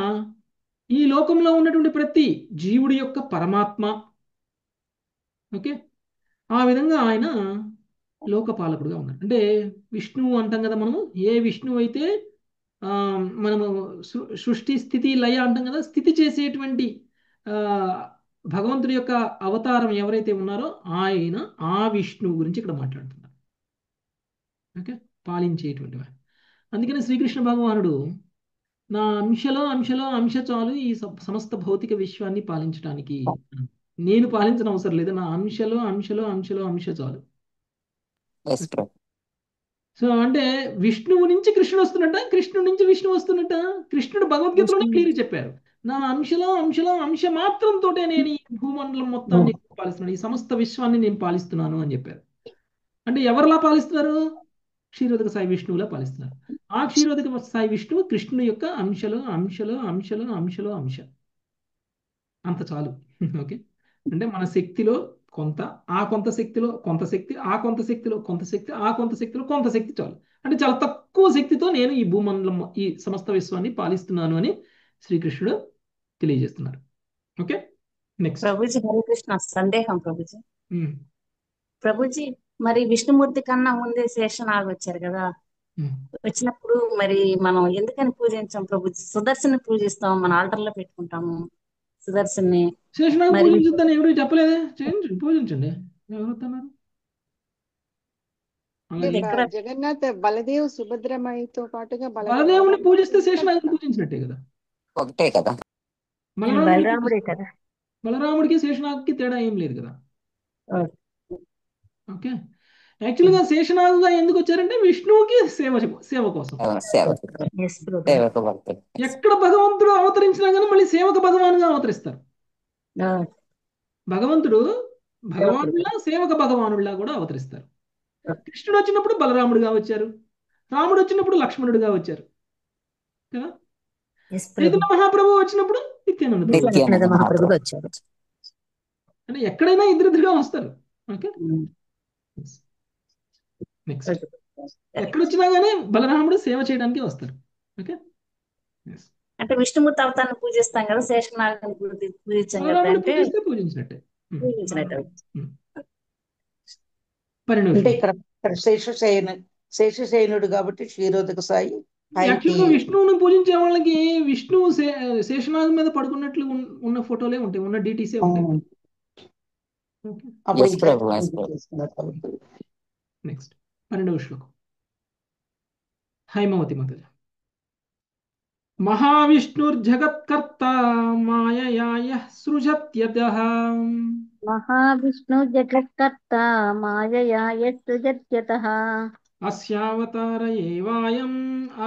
ఈ లోకంలో ఉన్నటువంటి ప్రతి జీవుడి యొక్క పరమాత్మ. ఓకే. ఆ విధంగా ఆయన లోకపాలకుడుగా ఉన్నాడు. అంటే విష్ణువు అంటాం కదా మనము, ఏ విష్ణువు అయితే మనము సృష్టి స్థితి లయ అంటాం కదా, స్థితి చేసేటువంటి భగవంతుడి యొక్క అవతారం ఎవరైతే ఉన్నారో ఆయన ఆ విష్ణువు గురించి ఇక్కడ మాట్లాడుతున్నారు. ఓకే. పాలించేటువంటి వాడు. అందుకని శ్రీకృష్ణ భగవానుడు నా అంశలో అంశ చాలు ఈ సమస్త భౌతిక విశ్వాన్ని పాలించడానికి, నేను పాలించిన అవసరం లేదు, నా అంశలో అంశ చాలు. సో అంటే విష్ణువు నుంచి కృష్ణుడు వస్తున్నట్ట, కృష్ణుడి నుంచి విష్ణువు వస్తున్నట్ట. కృష్ణుడు భగవద్గీతలోనే క్లియర్ చెప్పారు, నా అంశలో అంశ మాత్రంతో నేను ఈ భూమండలం మొత్తాన్ని పాలిస్తున్నాను, ఈ సమస్త విశ్వాన్ని నేను పాలిస్తున్నాను అని చెప్పారు. అంటే ఎవరిలా పాలిస్తున్నారు? క్షీరోదక సాయి విష్ణువులా పాలిస్తున్నారు. ఆ క్షీరోదక సాయి విష్ణువు కృష్ణుని యొక్క అంశలో అంశ అంత చాలు. ఓకే. అంటే మన శక్తిలో కొంత, ఆ కొంత శక్తిలో కొంత శక్తి, ఆ కొంత శక్తిలో కొంత శక్తి, ఆ కొంత శక్తిలో కొంత శక్తి చాలు. అంటే చాలా తక్కువ శక్తితో నేను ఈ భూమండలం, ఈ సమస్త విశ్వాన్ని పాలిస్తున్నాను అని శ్రీకృష్ణుడు తెలియజేస్తున్నారు. Okay, next. ప్రభుజీ హరే కృష్ణ, సందేహం ప్రభుజీ. ప్రభుజీ మరి విష్ణుమూర్తి కన్నా ముందే శేషనాగ్ వచ్చారు కదా, వచ్చినప్పుడు మరి మనం ఎందుకని పూజించాం ప్రభుజీ? సుదర్శన్ని పూజిస్తాం, మన ఆల్టర్లో పెట్టుకుంటాము సుదర్శన్ని. శేషనాగ్ మరి పూజించొద్దని ఎవరు చెప్పలేదే, చేయండి, పూజించండి. ఎవరు వస్తున్నారు అలాగే? ఎక్కడ జగన్నాథ్ బలదేవ్ సుభద్రమాయితో పాటుగా బలదేవుని పూజిస్తే శేషనాగుని పూజించినట్టే కదా. ఒకటే కదా. బలరాముడే కదా. బలరాముడికి శేషనాగుకి తేడా ఏం లేదు కదా. ఆ, ఓకే, యాక్చువల్గా శేషనాగుగా ఎందుకు వచ్చారంటే విష్ణువుకి సేవ కోసం. సేవకు ఎస్ ప్రభు. సేవకు భక్తులు. ఎక్కడ భగవంతుడు అవతరించినా కానీ మళ్ళీ సేవక భగవానుగా అవతరిస్తారు. ఆ, భగవంతుడు భగవానుల్లా సేవక భగవానుల్లా కూడా అవతరిస్తారు. కృష్ణుడు వచ్చినప్పుడు బలరాముడుగా వచ్చారు, రాముడు వచ్చినప్పుడు లక్ష్మణుడిగా వచ్చారు కదా. ఎస్ ప్రభు. చైతన్య మహాప్రభు వచ్చినప్పుడు నిత్యానంద ప్రభు. నిత్యానంద మహాప్రభుగా వచ్చారు. అంటే ఎక్కడైనా ఇద్దరిద్దరుగా వస్తారు. ఓకే, ఉమ్. నెక్స్ట్. ఎక్కడొచ్చినా కానీ బలరాముడు సేవ చేయడానికి వస్తారు. ఓకే, అంటే విష్ణుమూర్తి అవతారాన్ని పూజిస్తాం కదా, శేషనాగుని పూజించాం కదా బలరాముడు అంటే పూజిస్తే పూజించినట్టే. పూజించినట్టు. అంటే ఇక్కడ ఇక్కడ శేషశయనుడు కాబట్టి క్షీరోదక సాయి ఆయనకి యాక్చువల్గా విష్ణువుని పూజించే వాళ్ళకి విష్ణువు శేషనాగం మీద పడుకున్నట్లు ఉన్న ఫోటోలే ఉంటాయి, ఉన్న డీటీసే ఉంటాయి. ఓకే, అప్పుడు Yes, ఇంకా ప్రభు, yes, ప్రభు. చేసుకున్నారు కాబట్టి. నెక్స్ట్ 12వ శ్లోకం. హైమవతి మాతజ. మహావిష్ణుర్జగత్కర్త మాయయా యః సృజత్యతః మహావిష్ణు జగత్కర్త మాయయా యత్సృజత్యతః అస్యావతార ఏవాయం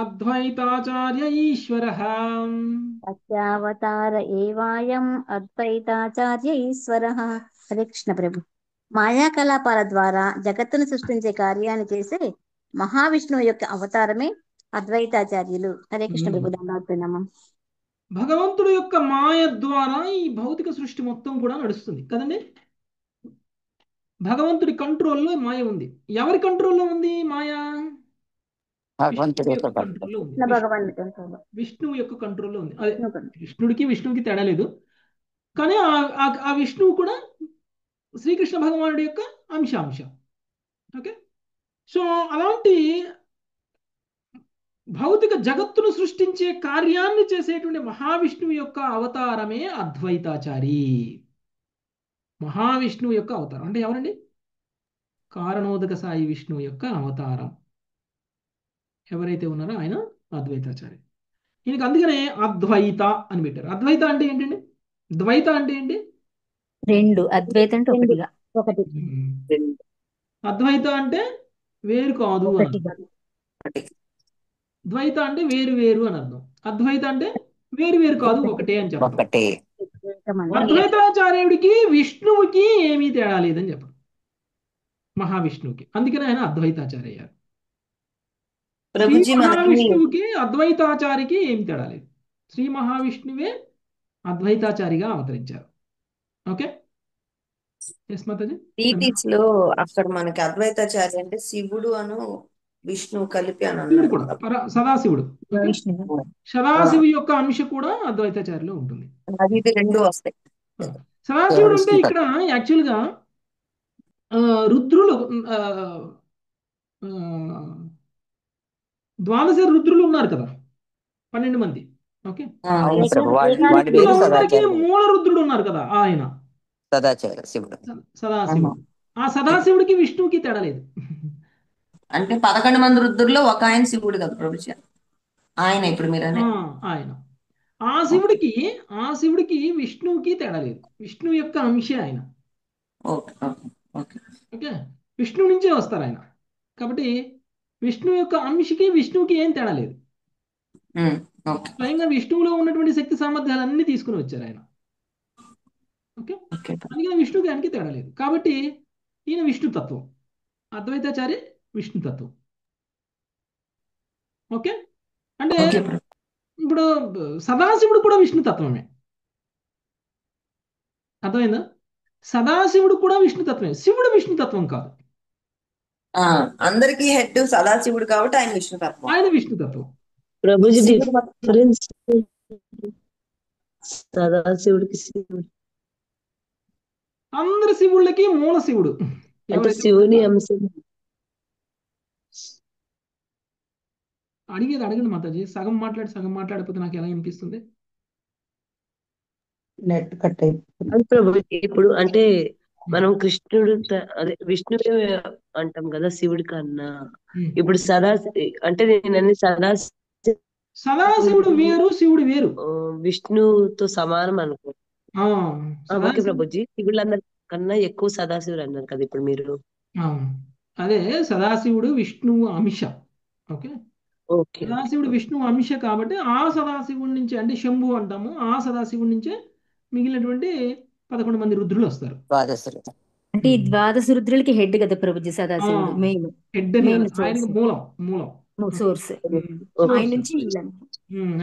అద్వైతాచార్య ఈశ్వరః. అస్యావతార ఏవాయం అద్వైతాచార్య ఈశ్వరః. హరే కృష్ణ ప్రభు. మాయాకలాపాల ద్వారా జగత్తును సృష్టించే కార్యాన్ని చేసే మహావిష్ణువు యొక్క అవతారమే అద్వైతాచార్యులు. హరే కృష్ణ ప్రభు. ధన్యవాదాలు ప్రణామం. భగవంతుడు యొక్క మాయ ద్వారా ఈ భౌతిక సృష్టి మొత్తం కూడా నడుస్తుంది కదండి. భగవంతుడి కంట్రోల్లో మాయ ఉంది. ఎవరి కంట్రోల్లో ఉంది మాయ? భగవంతుడి విష్ణువు యొక్క యొక్క కంట్రోల్లో ఉంది. కృష్ణ భగవాన్ కంట్రోల్. విష్ణువు యొక్క కంట్రోల్లో ఉంది. అదే విష్ణు కంట్రోల్. విష్ణుడికి తేడా లేదు, కానీ ఆ విష్ణువు కూడా శ్రీకృష్ణ భగవానుడి యొక్క అంశ. ఓకే, సో అలాంటి భౌతిక జగత్తును సృష్టించే కార్యాన్ని చేసేటువంటి మహావిష్ణువు యొక్క అవతారమే అద్వైతాచారి. మహావిష్ణువు యొక్క అవతారం అంటే ఎవరండి? కారణోదక సాయి విష్ణువు యొక్క అవతారం ఎవరైతే ఉన్నారో ఆయన అద్వైతాచారి. ఈయనకి అందుకనే అద్వైత అని పెట్టారు. అద్వైత అంటే ఏంటండి? ద్వైత అంటే ఏంటి? రెండు. అద్వైతం అంటే ఒకటిగా. ఒకటి. అద్వైత అంటే వేరు కాదు అని ఒకటిగా. అర్థం. ద్వైత అంటే వేరు వేరు అని అర్థం. అద్వైత అంటే వేరు వేరు కాదు, ఒకటే అని చెప్పడం. ఒకటే. అద్వైతాచార్యుడికి విష్ణువుకి ఏమీ తేడా లేదని చెప్పడం, మహావిష్ణువుకి. అందుకని ఆయన అద్వైతాచార్య అయ్యారు. శ్రీ ప్రభుజీ మనకి మహావిష్ణువుకి అద్వైతాచారికి ఏమి తేడా లేదు. శ్రీ మహావిష్ణువే అద్వైతాచారిగా అవతరించారు. Okay, yes Mataji. డీటీస్ లో అక్కడ మనకి అద్వైతాచార్య అంటే శివుడు అను విష్ణువు కలిపి అని శివుడు అన్నాడు కూడా కదా. సదాశివుడు. ఓకే, విష్ణువు. సదాశివు యొక్క అంశ కూడా అద్వైతాచార్యలో ఉంటుంది. అది ఇది రెండు వస్తాయి. సదాశివుడు అంటే ఇక్కడ యాక్చువల్గా రుద్రులు, ద్వాదశ రుద్రులు ఉన్నారు కదా, 12 మంది. ఓకే, అవును ప్రభు, వాడి రుద్రులందరికీ పేరు సదాచార్య. మూల రుద్రుడు ఉన్నారు కదా, ఆయన సదాచార్య శివుడు. సదాశివుడు. ఆ సదాశివుడికి విష్ణువుకి తేడా లేదు. అంటే 11 మంది రుద్రుల్లో ఒక ఆయన శివుడు కదా ప్రభుజీ, ఆయన ఇప్పుడు మీరు అనే ఆయన ఆ శివుడికి విష్ణువుకి తేడా లేదు. విష్ణువు యొక్క అంశే ఆయన. Okay okay okay. ఓకే, విష్ణువు నుంచే వస్తారు ఆయన. కాబట్టి విష్ణువు యొక్క అంశకి విష్ణువుకి ఏం తేడా లేదు. ఓకే స్వయంగా విష్ణువులో ఉన్నటువంటి శక్తి సామర్థ్యాలన్నీ తీసుకుని వచ్చారు ఆయన. ఓకే, ఓకే అందుకని విష్ణువుకి ఆయనకి తేడా లేదు. కాబట్టి ఈయన విష్ణుతత్వం, అద్వైతాచార్య విష్ణుతత్వం. ఓకే, అంటే ఓకే ప్రభు. ఇప్పుడు సదాశివుడు కూడా విష్ణుతత్వమే. అర్థమైందా? సదాశివుడు కూడా విష్ణుతత్వమే, శివుడు విష్ణుతత్వం కాదు, అందరికీ హెడ్ సదాశివుడు కాబట్టి ఆయన విష్ణుతత్వం. ఆయన విష్ణుతత్వం. ప్రభుజీ శివుడు మాత్రం డిఫరెన్స్ సదాశివుడికి శివుడు అందరు శివుళ్ళకి మూల శివుడు అంటే ఎవరైతే శివుని ఉన్నారో అంశం. అడిగేది అడగండి మాతాజీ, సగం మాట్లాడిపోతే నాకు ఎలా అనిపిస్తుంది? నెట్ కట్ అయిపోతుంది. అది ప్రభుజీ ఇప్పుడు అంటే మనం కృష్ణుడు అదే విష్ణువే అంటాం కదా శివుడి కన్నా. ఇప్పుడు అంటే నేను సదాశివుడు వేరు, శివుడు వేరు. విష్ణుతో సమానం అనుకో. ఓకే సదాశివుడు ప్రభుజీ, శివుళ్ళందరి కన్నా ఎక్కువ సదాశివుడు అన్నారు కదా ఇప్పుడు మీరు. అదే సదాశివుడు విష్ణువు అంశ. ఓకే, ఓకే సదాశివుడు విష్ణువు అంశ కాబట్టి ఆ సదాశివుడి నుంచి, అంటే శంభు అంటాము, ఆ సదాశివుడి నుంచే మిగిలినటువంటి 11 మంది రుద్రులు వస్తారు. అంటే ఈ ద్వాదశ రుద్రులకి హెడ్ కదా ప్రభుజీ సదాశివుడు, మెయిన్ హెడ్ అని మెయిన్ కాదు, ఆయనకి మూలం సోర్స్. ఆయన నుంచి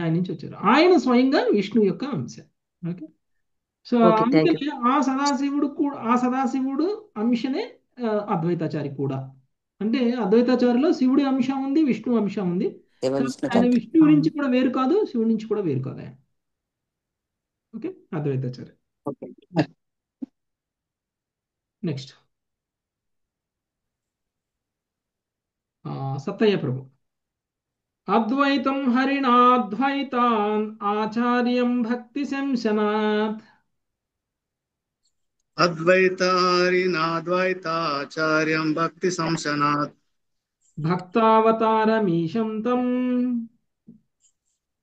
ఆయన నుంచి వచ్చారు. ఆయన స్వయంగా విష్ణువు యొక్క అంశ. ఓకే, సో అందుకని ఆ సదాశివుడు అంశనే అద్వైతాచారి కూడా. అంటే అద్వైతాచారిలో శివుడి అంశం ఉంది, విష్ణు అంశం ఉంది. ఆయన విష్ణువు నుంచి కూడా వేరు కాదు, శివుడి నుంచి కూడా వేరు కాదు ఆయన. ఓకే, అద్వైతాచారి. నెక్స్ట్ సత్తయ్య ప్రభు. అద్వైతం హరిణాద్వైతాన్ ఆచార్యం భక్తి శంశనాత్. అద్వైతారినాద్వైతాచార్యం భక్తి సంశనాత్. భక్తావతారమీశం తం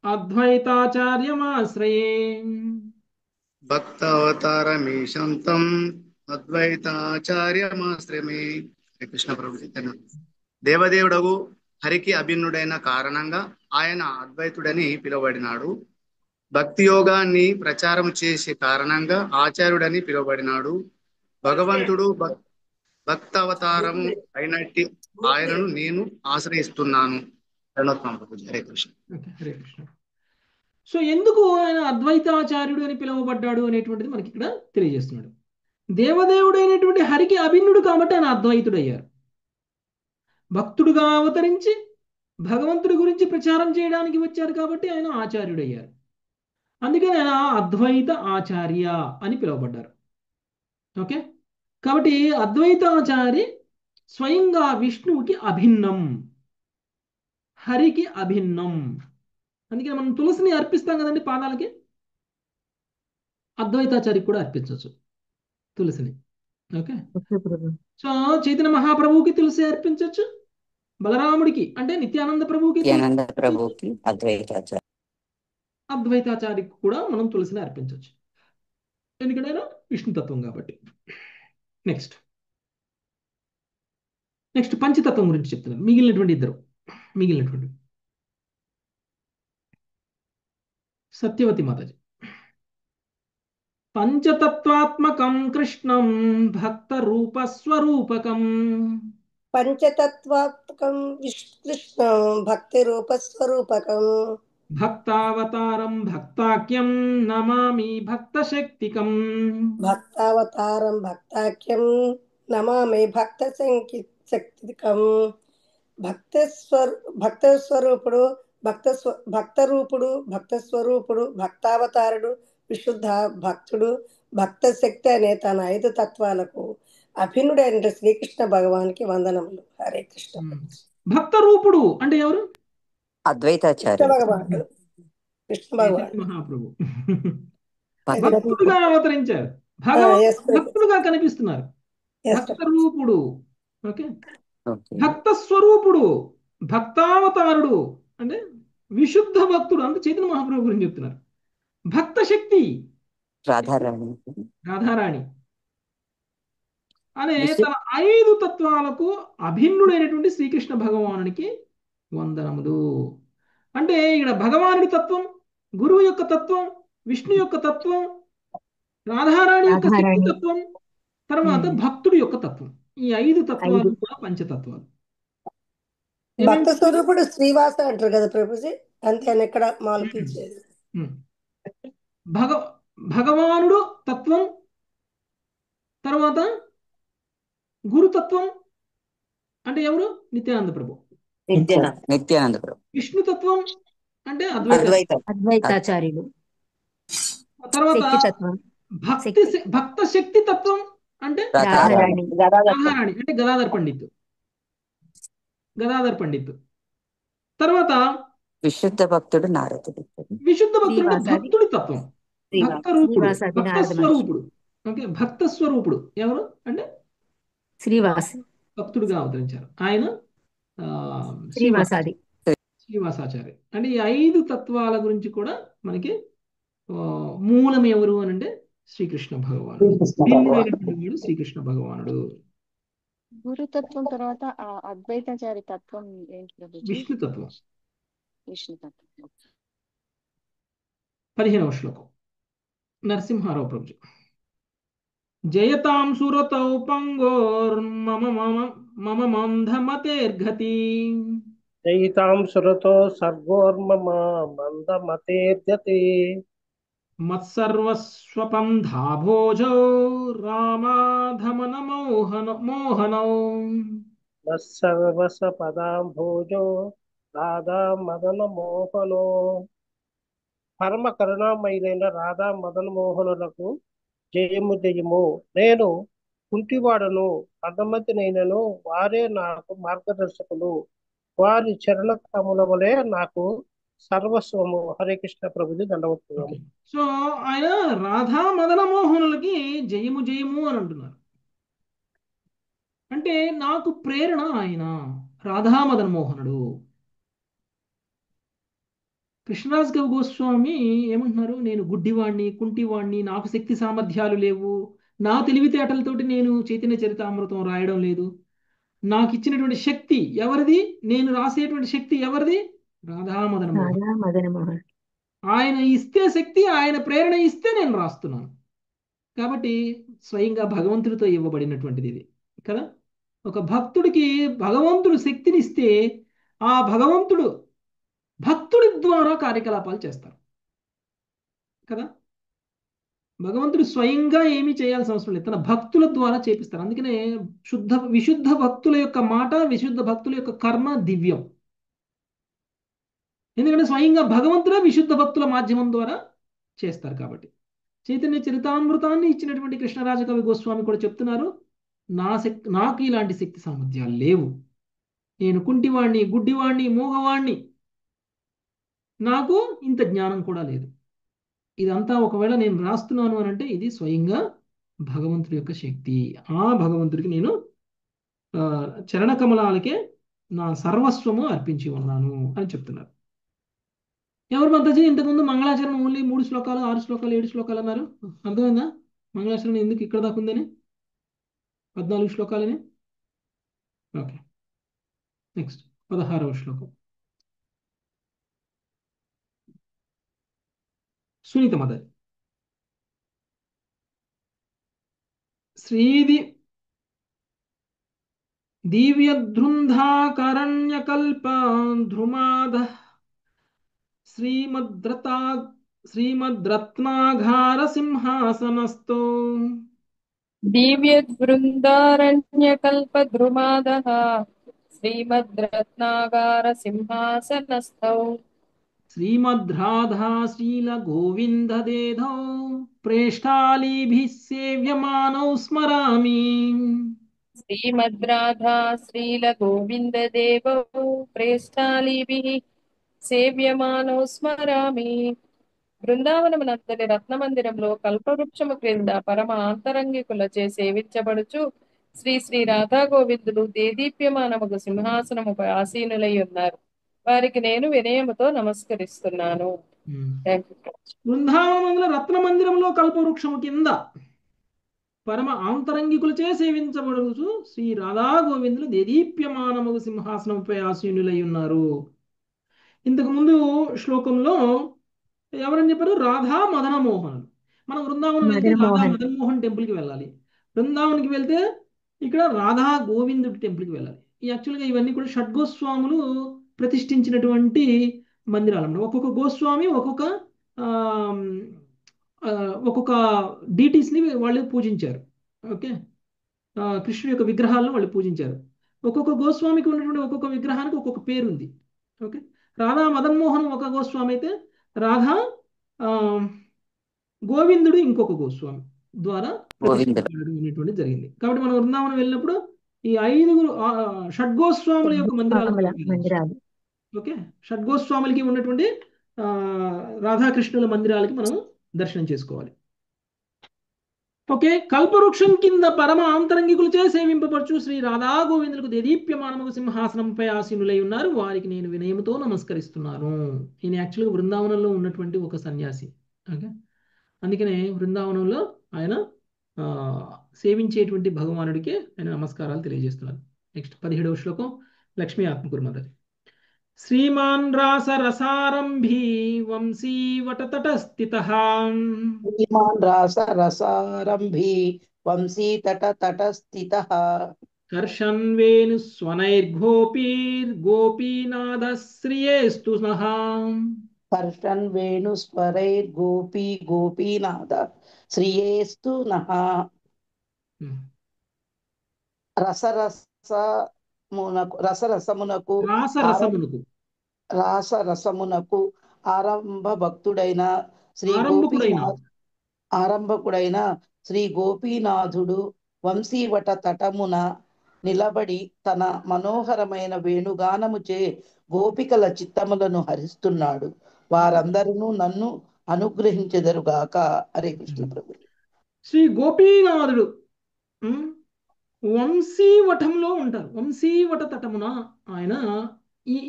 అద్వైతాచార్యమాశ్రయే. భక్తావతారమీశం తం అద్వైతాచార్యమాశ్రమే. కృష్ణ ప్రభుజీ. దేవదేవుడగు హరికి అభిన్నుడైన కారణంగా ఆయన అద్వైతుడని పిలువబడినాడు. భక్తి యోగాన్ని ప్రచారం చేసే కారణంగా ఆచార్యుడని పిలువబడినాడు. భగవంతుడు భక్తావతారము అయినట్టి ఆయనను నేను ఆశ్రయిస్తున్నాను. హరే కృష్ణ. హరే కృష్ణ. సో ఎందుకు ఆయన అద్వైతాచార్యుడు అని పిలువబడ్డాడు అనేటువంటిది మనకి ఇక్కడ తెలియజేస్తున్నాడు. దేవదేవుడైనటువంటి హరికి అభిన్నుడు కాబట్టి ఆయన అద్వైతుడు అయ్యారు. భక్తుడుగా అవతరించి భగవంతుడి గురించి ప్రచారం చేయడానికి వచ్చారు కాబట్టి ఆయన ఆచార్యుడు అయ్యారు. అందుకని ఆయన అద్వైత ఆచార్య అని పిలువబడ్డారు. ఓకే, కాబట్టి అద్వైతాచారి స్వయంగా విష్ణువుకి అభిన్నం, హరికి అభిన్నం. అందుకని మనం తులసిని అర్పిస్తాం కదండి పాదాలకి, అద్వైతాచారికి కూడా అర్పించవచ్చు తులసిని. ఓకే, సో చైతన్య మహాప్రభువుకి తులసి అర్పించవచ్చు, బలరాముడికి అంటే నిత్యానంద ప్రభువుకి అద్వైతాచారికి కూడా మనం తులసిని అర్పించవచ్చు, ఎందుకంటే ఆయన విష్ణుతత్వం కాబట్టి. నెక్స్ట్ పంచతత్వం గురించి చెప్తున్నారు. మిగిలినటువంటి సత్యవతి మాతాజీ. పంచతత్వాత్మకం కృష్ణం భక్త రూపస్వరూపకం. పంచతత్వాత్మకం కృష్ణం భక్తి రూపస్వరూపకం. భక్తావతారం భక్తాఖ్యం నమామి భక్తశక్తికం. భక్తావతారం భక్తాఖ్యం నమామి భక్తశక్తికం. భక్తస్వరూపుడు భక్తరూపుడు భక్తస్వరూపుడు భక్తావతారుడు విశుద్ధ భక్తుడు భక్తశక్తి అనే తన 5 తత్వాలకు అభిన్నుడైన శ్రీకృష్ణ భగవానికి వందనములు. హరే కృష్ణ. భక్త రూపుడు అంటే ఎవరు? అద్వైతాచార్య భగవానుడు, కృష్ణ భగవాన్ మహాప్రభు భక్తుడుగా అవతరించారు, భక్తుడుగా కనిపిస్తున్నారు. భక్త రూపుడు, ఓకే, భక్త స్వరూపుడు, భక్తావతారుడు అంటే విశుద్ధ భక్తుడు అంటే చైతన్య మహాప్రభు గురించి చెప్తున్నారు. భక్త శక్తి రాధారాణి అనే తన 5 తత్వాలకు అభిన్నుడైనటువంటి శ్రీకృష్ణ భగవానునికి వందనములు. అంటే ఇక్కడ భగవానుడి తత్వం, గురువు యొక్క తత్వం, విష్ణు యొక్క తత్వం, రాధారాణి యొక్క శక్తి తత్వం, తర్వాత భక్తుడి యొక్క తత్వం. ఈ 5 తత్వాలు కూడా పంచతత్వాలు. భక్త స్వరూపుడు శ్రీవాస అంటారు కదా ప్రభుజీ, అంతే అని ఎక్కడ మాలు పిలిచేది. భగవానుడు తత్వం, తర్వాత గురుతత్వం అంటే ఎవరు? నిత్యానంద ప్రభు. నిత్యానంద ప్రభు. విష్ణుతత్వం అంటే అద్వైతాచార్యులు. తర్వాత శక్తితత్వం భక్త శక్తి తత్వం అంటే రాధారాణి అంటే గదాధర్ పండిత్. తర్వాత విశుద్ధ భక్తుడు నారదుడు. విశుద్ధ భక్తుడు అంటే భక్తుడి తత్వం, భక్త రూపుడు, భక్త స్వరూపుడు. ఓకే, భక్త స్వరూపుడు ఎవరు అంటే శ్రీవాసి, భక్తుడుగా అవతరించారు ఆయన శ్రీవాసాచార్య. అంటే ఈ 5 తత్వాల గురించి కూడా మనకి మూలం ఎవరు అని అంటే శ్రీకృష్ణ భగవానుడు. శ్రీకృష్ణ భగవానుడు. గురుతత్వం తర్వాత అద్వైతాచారి తత్వం ఏంటి? విష్ణుతత్వం. 15వ శ్లోకం నరసింహారావు ప్రభుజీ. జయతాం సురతౌ పంగోర్మమ మమ మందమతేర్ఘతి. జయితాం సురతో సర్గోర్మమ మందమతేర్గతి. మత్సర్వస్వపంధాభోజౌ రామాధమన మోహనౌ. మత్సర్వసపదాంభోజో రాధా మదన మోహనో. పరమ కరుణామయులైన రాధా మదన మోహనులకు జయము జయము. నేను కుంటివాడను, అర్ధమతినైనను, వారే నాకు మార్గదర్శకులు. వారి చరణ కమల వలె నాకు సర్వస్వము. హరే కృష్ణ ప్రభుజీ, దండవత్సము. సో ఆయన రాధా మదన మోహనులకి జయము జయము అని అంటున్నారు. అంటే నాకు ప్రేరణ ఆయన రాధా మదన మోహనుడు. కృష్ణరాజ కవి గోస్వామి ఏమంటున్నారు? నేను గుడ్డివాణ్ణి, కుంటివాణ్ణి, నాకు శక్తి సామర్థ్యాలు లేవు, నా తెలివితేటలతోటి నేను చైతన్య చరితామృతం రాయడం లేదు. నాకు ఇచ్చినటువంటి శక్తి ఎవరిది? నేను రాసేటువంటి శక్తి ఎవరిది? రాధా మదన మోహన్. ఆయన ఇస్తే శక్తి, ఆయన ప్రేరణ ఇస్తే నేను రాస్తున్నాను. కాబట్టి స్వయంగా భగవంతుడితో ఇవ్వబడినటువంటిది ఇది కదా. ఒక భక్తుడికి భగవంతుడు శక్తినిస్తే ఆ భగవంతుడు భక్తుడి ద్వారా కార్యకలాపాలు చేస్తారు కదా. భగవంతుడు స్వయంగా ఏమీ చేయాల్సిన అవసరం లేదు, తన భక్తుల ద్వారా చేపిస్తారు. అందుకనే విశుద్ధ భక్తుల యొక్క మాట, విశుద్ధ భక్తుల యొక్క కర్మ దివ్యం. ఎందుకంటే స్వయంగా భగవంతుడే విశుద్ధ భక్తుల మాధ్యమం ద్వారా చేస్తారు. కాబట్టి చైతన్య చరితామృతాన్ని ఇచ్చినటువంటి కృష్ణరాజ కవి గోస్వామి కూడా చెప్తున్నారు, నాకు ఇలాంటి శక్తి సామర్థ్యాలు లేవు, నేను కుంటివాణ్ణి, గుడ్డివాణ్ణి, మూగవాణ్ణి, నాకు ఇంత జ్ఞానం కూడా లేదు. ఇదంతా ఒకవేళ నేను రాస్తున్నాను అని అంటే ఇది స్వయంగా భగవంతుడి యొక్క శక్తి. ఆ భగవంతుడికి నేను చరణ కమలాలకే నా సర్వస్వము అర్పించి ఉన్నాను అని చెప్తున్నారు. ఎవరు మాతాజీ ఇంతకుముందు మంగళాచరణం ఓన్లీ 3 శ్లోకాలు, 6 శ్లోకాలు, 7 శ్లోకాలు అన్నారు? అర్థమైందా మంగళాచరణం ఎందుకు ఇక్కడ దాకా ఉందని? 14 శ్లోకాలని. ఓకే, నెక్స్ట్ 16వ శ్లోకం. సునీత మదర్. దివ్యధృంధాకరణ్యకల్ప ధ్రుమాద శ్రీమద్రత్నాఘార సింహాసనస్థో. దివ్యద్బృందారణ్యకల్పద్రుమాదః శ్రీమద్రత్నాగార సింహాసనస్థౌ. శ్రీమద్రాధా శ్రీల గోవింద దేధౌ ప్రేష్టాళీభిః సేవ్యమానౌ స్మరామి. శ్రీమద్రాధా శ్రీల గోవింద దేవౌ ప్రేష్టాళీభిః సేవ్యమానౌ స్మరామి. బృందావనమునంతటి రత్నమందిరంలో కల్పవృక్షము క్రింద పరమ ఆంతరంగికులచే సేవించబడుచు శ్రీ శ్రీ రాధా గోవిందులు దేదీప్యమానముగు సింహాసనముపై ఆసీనులై ఉన్నారు. వారికి నేను వినయముతో నమస్కరిస్తున్నాను. బృందావనముల రత్న మందిరంలో కల్పవృక్షము కింద పరమ ఆంతరంగికులచే సేవించబడుచు శ్రీ రాధా గోవిందులు దేదీప్యమానముగు సింహాసనంపై ఆసీనులై ఉన్నారు. ఇంతకు ముందు శ్లోకంలో ఎవరని చెప్పారు? రాధా మదన మోహనులు. మనం బృందావనం వెళ్తే రాధా మదన్ మోహన్ టెంపుల్కి వెళ్ళాలి. బృందావన్కి వెళ్తే ఇక్కడ రాధా గోవిందుడి టెంపుల్కి వెళ్ళాలి. యాక్చువల్గా ఇవన్నీ కూడా షడ్గోస్వాములు ప్రతిష్ఠించినటువంటి మందిరాలు అన్నమాట. ఒక్కొక్క గోస్వామి ఒక్కొక్క డీటీస్ని వాళ్ళు పూజించారు. ఓకే, కృష్ణుడి యొక్క విగ్రహాలను వాళ్ళు పూజించారు. ఒక్కొక్క గోస్వామికి ఉన్నటువంటి ఒక్కొక్క విగ్రహానికి ఒక్కొక్క పేరు ఉంది. ఓకే, రాధా మదన్మోహన్ ఒక గోస్వామి అయితే, రాధా ఆ, గోవిందుడు ఇంకొక గోస్వామి ద్వారా గోవిందుడు అనేటువంటి జరిగింది. కాబట్టి మనం వృందావనం వెళ్ళినప్పుడు ఈ 5 షడ్గోస్వాముల యొక్క మందిరాలకు స్వాముల మనం వెళ్ళొచ్చు. మందిరాలు. ఓకే, షడ్గోస్వాములకి ఉన్నటువంటి రాధాకృష్ణుల మందిరాలకి మనం దర్శనం చేసుకోవాలి. ఓకే, కల్పవృక్షం కింద పరమ ఆంతరంగికులచే సేవింపబడుచు శ్రీ రాధా గోవిందులకు దేదీప్యమానము సింహాసనంపై ఆసీనులై ఉన్నారు, వారికి నేను వినయముతో నమస్కరిస్తున్నాను. ఈయన యాక్చువల్గా బృందావనంలో ఉన్నటువంటి ఒక సన్యాసి. ఓకే, అందుకనే బృందావనంలో ఆయన సేవించేటువంటి భగవానుడికి ఆయన నమస్కారాలు తెలియజేస్తున్నారు. నెక్స్ట్ 17వ శ్లోకం, లక్ష్మీ ఆత్మకూర్మదరి. శ్రీమాన్ రాస రసారంభీ వంశీవటతటస్థితః శ్రీమాన్ రాస రసారంభీ వంశీతటస్థితః కర్షన్ వేణు స్వనైర్గోపీర్గోపీనాదశ్రియేస్తు నః హర్షన్ వేణుస్వరైర్గోపీనాద శ్రియేస్తు నః. రసరసమునకు రాసరసమునకు ఆరంభకుడైన శ్రీ గోపీనాథుడు వంశీవట తటమున నిలబడి తన మనోహరమైన వేణుగానముచే గోపికల చిత్తములను హరిస్తున్నాడు. వారందరూ నన్ను అనుగ్రహించెదరుగాక. హరే కృష్ణ ప్రభు. శ్రీ గోపీనాథుడు వంశీవటంలో ఉంటారు. వంశీవట తటమున ఆయన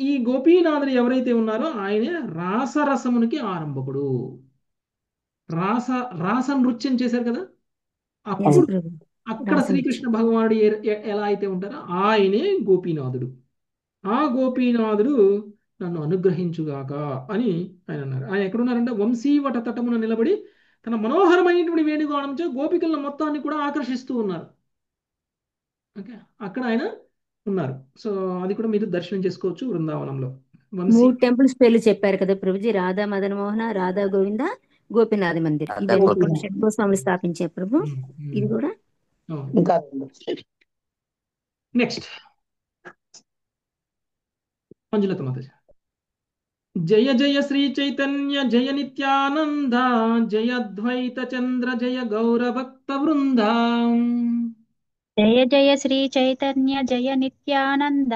ఈ గోపీనాథుడు ఎవరైతే ఉన్నారో ఆయనే రాసరసమునికి ఆరంభకుడు. రాస నృత్యం చేశారు కదా, అప్పుడు అక్కడ శ్రీకృష్ణ భగవానుడు ఎలా అయితే ఉంటారో ఆయనే గోపీనాథుడు. ఆ గోపీనాథుడు నన్ను అనుగ్రహించుగాక అని ఆయన అన్నారు. ఆయన ఎక్కడున్నారంటే వంశీవట తటమున నిలబడి తన మనోహరమైనటువంటి వేణుగానంతో గోపికల మొత్తాన్ని కూడా ఆకర్షిస్తూ ఉన్నారు. ఓకే, అక్కడ ఆయన ఉన్నారు. సో అది కూడా మీరు దర్శనం చేసుకోవచ్చు బృందావనంలో. 3 టెంపుల్స్ పేర్లు చెప్పారు కదా ప్రభుజీ, రాధా మదన మోహన, రాధా గోవింద, గోపీనాథ మందిర్. ఇవన్నీ షడ్గోస్వాములు స్థాపించారు ప్రభు. ఇది కూడా నెక్స్ట్ మంజులత మాతాజీ. జయ జయ శ్రీ చైతన్య జయ నిత్యానంద జయ ద్వైత చంద్ర జయ గౌరభక్త వృంద. జయ జయ శ్రీ చైతన్య జయ నిత్యానంద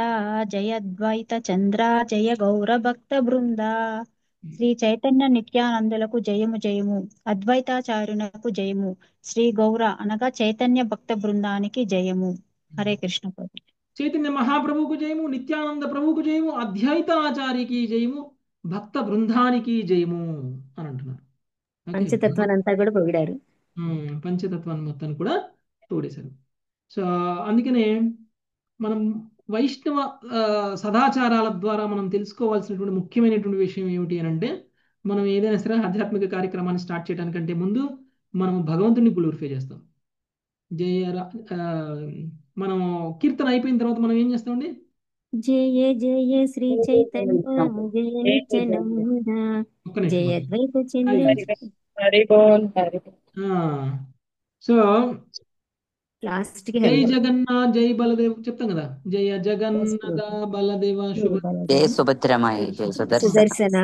జయ ద్వైత చంద్ర జయ గౌరభక్త బృంద. శ్రీ చైతన్య నిత్యానందులకు జయము జయము, అద్వైతాచార్యునకు జయము, శ్రీ గౌర అనగా చైతన్య భక్త బృందానికి జయము. హరే కృష్ణ ప్రభు. చైతన్య మహాప్రభుకు జయము, నిత్యానంద ప్రభువుకు జయము, అద్వైతాచార్యకి జయము, భక్త బృందానికి జయము అని అంటున్నారు. పంచతత్వాన్ని అంతా కూడా పొగిడారు. పంచతత్వాన్ని మొత్తాన్ని కూడా తోడేశారు. సో అందుకనే మనం వైష్ణవ సదాచారాల ద్వారా మనం తెలుసుకోవాల్సినటువంటి ముఖ్యమైనటువంటి విషయం ఏమిటి అని అంటే, మనం ఏదైనా సరే ఆధ్యాత్మిక కార్యక్రమాన్ని స్టార్ట్ చేయడానికంటే ముందు మనం భగవంతుడిని గ్లోరిఫై చేస్తాం. మనం కీర్తన అయిపోయిన తర్వాత మనం ఏం చేస్తామండి? జయ జయ శ్రీ చైతన్య జయ నిత్యానంద జయ ద్వైత చంద్ర. సో లాస్ట్ జై జగన్నాథ్ జై బలదేవ్ చెప్తాం కదా, జయ జగన్నాథ బలదేవ శుభ జయ సుభద్రమాయ జయ సుదర్శన.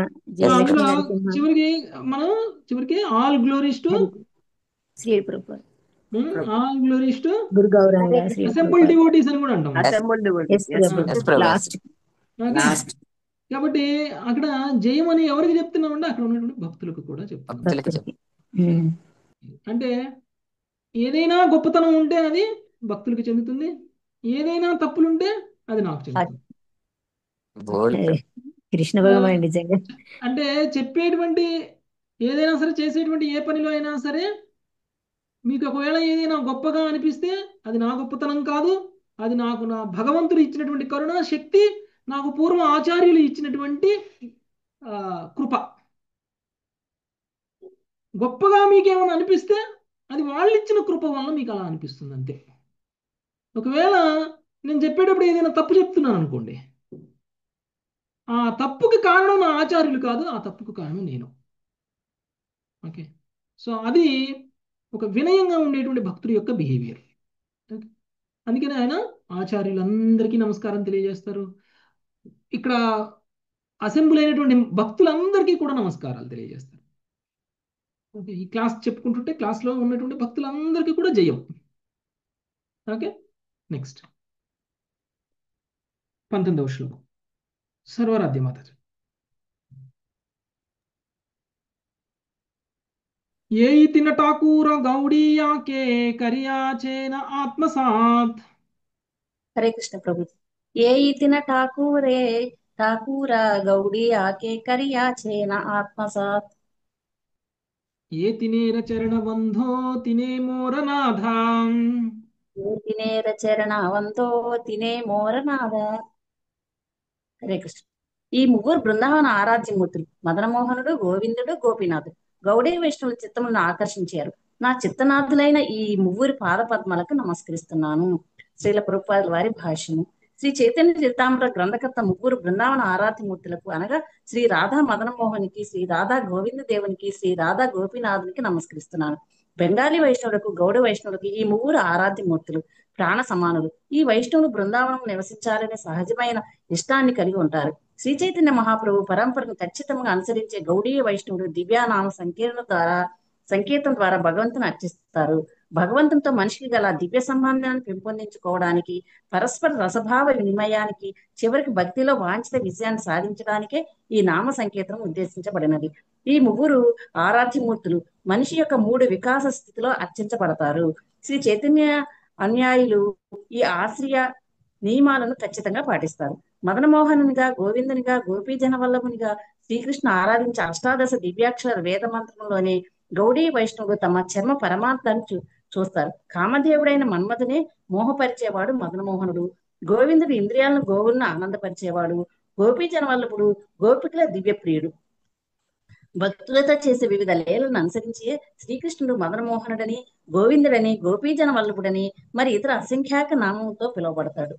చివరికి all glories to Shri Prabhu, all glories to Guru Gauranga assembled devotees అని కూడా అంటాం. కాబట్టి అక్కడ జయం అని ఎవరికి చెప్తున్నామంటే అక్కడ ఉన్నటువంటి భక్తులకు కూడా చెప్తున్నాం. అంటే ఏదైనా గొప్పతనం ఉంటే అది భక్తులకు చెందుతుంది, ఏదైనా తప్పులుంటే అది నాకు చెందుతుంది. కృష్ణ భగవాన్ నిజంగా అంటే చెప్పేటువంటి ఏదైనా సరే, చేసేటువంటి ఏ పనిలో అయినా సరే మీకు ఒకవేళ ఏదైనా గొప్పగా అనిపిస్తే అది నా గొప్పతనం కాదు, అది నాకు నా భగవంతుడు ఇచ్చినటువంటి కరుణ శక్తి, నాకు పూర్వ ఆచార్యులు ఇచ్చినటువంటి కృప. గొప్పగా మీకేమైనా అనిపిస్తే అది వాళ్ళు ఇచ్చిన కృప వల్ల మీకు అలా అనిపిస్తుంది అంతే. ఒకవేళ నేను చెప్పేటప్పుడు ఏదైనా తప్పు చెప్తున్నాను అనుకోండి, ఆ తప్పుకి కారణం నా ఆచార్యులు కాదు, ఆ తప్పుకు కారణం నేను. ఓకే, సో అది ఒక వినయంగా ఉండేటువంటి భక్తుడి యొక్క బిహేవియర్. అందుకని ఆయన ఆచార్యులందరికీ నమస్కారం తెలియజేస్తారు. ఇక్కడ అసెంబ్లీ అయినటువంటి భక్తులందరికీ కూడా నమస్కారాలు తెలియజేస్తారు. ఓకే, ఈ క్లాస్ చెప్పుకుంటుంటే క్లాస్లో ఉన్నటువంటి భక్తులందరికీ కూడా జయం. ఓకే, నెక్స్ట్ 19వ శ్లోకం సర్వరాధ్య మాతాజీ. ये इति न ठाकुर गौड़िया के करियाचेन आत्मसात. హరే కృష్ణ ప్రభు. ఏ ఇతిన ఠాకూర గౌడి ఆకే కరియా చేన ఆత్మసాత్. ये तिनेर चरण बंधो तिने मोर नाधाम. ఏ తినేర చరణవంతో తినే మోరనాథ. హరే కృష్ణ. ఈ ముగ్గురు బృందావన ఆరాధ్యమూర్తులు మదనమోహనుడు, గోవిందుడు, గోపీనాథుడు గౌడీ వైష్ణవుల చిత్తములను ఆకర్షించారు. నా చిత్తనాథులైన ఈ ముగ్గురి పాద పద్మలకు నమస్కరిస్తున్నాను. శ్రీల ప్రభుపాదుల వారి భాష్యము. శ్రీ చైతన్య చరితామృత గ్రంథకర్త ముగ్గురు బృందావన ఆరాధ్యమూర్తులకు అనగా శ్రీ రాధా మదనమోహనికి, శ్రీ రాధా గోవింద దేవునికి, శ్రీ రాధా గోపీనాథునికి నమస్కరిస్తున్నాను. బెంగాలీ వైష్ణవులకు, గౌడ వైష్ణవులకు ఈ ముగ్గురు ఆరాధ్యమూర్తులు ప్రాణ సమానులు. ఈ వైష్ణవులు బృందావనం నివసించాలనే సహజమైన ఇష్టాన్ని కలిగి ఉంటారు. శ్రీ చైతన్య మహాప్రభు పరంపరను ఖచ్చితంగా అనుసరించే గౌడీయ వైష్ణవుడు దివ్యానామ సంకేతం ద్వారా భగవంతుని అర్చిస్తారు. భగవంతునితో మనిషికి గల దివ్య సంబంధాన్ని పెంపొందించుకోవడానికి, పరస్పర రసభావ వినిమయానికి, చివరికి భక్తిలో వాంఛిత విజయాన్ని సాధించడానికే ఈ నామ సంకేతం ఉద్దేశించబడినది. ఈ ముగ్గురు ఆరాధ్యమూర్తులు మనిషి యొక్క 3 వికాస స్థితిలో అర్చించబడతారు. శ్రీ చైతన్య అనుయాయులు ఈ ఆశ్రయ నియమాలను ఖచ్చితంగా పాటిస్తారు. మదనమోహనునిగా, గోవిందునిగా, గోపీజన వల్లభునిగా శ్రీకృష్ణ ఆరాధించే అష్టాదశ దివ్యాక్షర వేద మంత్రంలోనే గౌడీ వైష్ణవులు తమ చర్మ పరమార్థాన్ని చూస్తారు. కామదేవుడైన మన్మథునే మోహపరిచేవాడు మదనమోహనుడు. గోవిందుడు ఇంద్రియాలను, గోవులను ఆనందపరిచేవాడు. గోపీజన వల్లభుడు గోపికల దివ్యప్రియుడు. భక్తులతో చేసే వివిధ లీలను అనుసరించి శ్రీకృష్ణుడు మదనమోహనుడని, గోవిందుడని, గోపీజన వల్లభుడని మరి ఇతర అసంఖ్యాక నామంతో పిలువబడతాడు.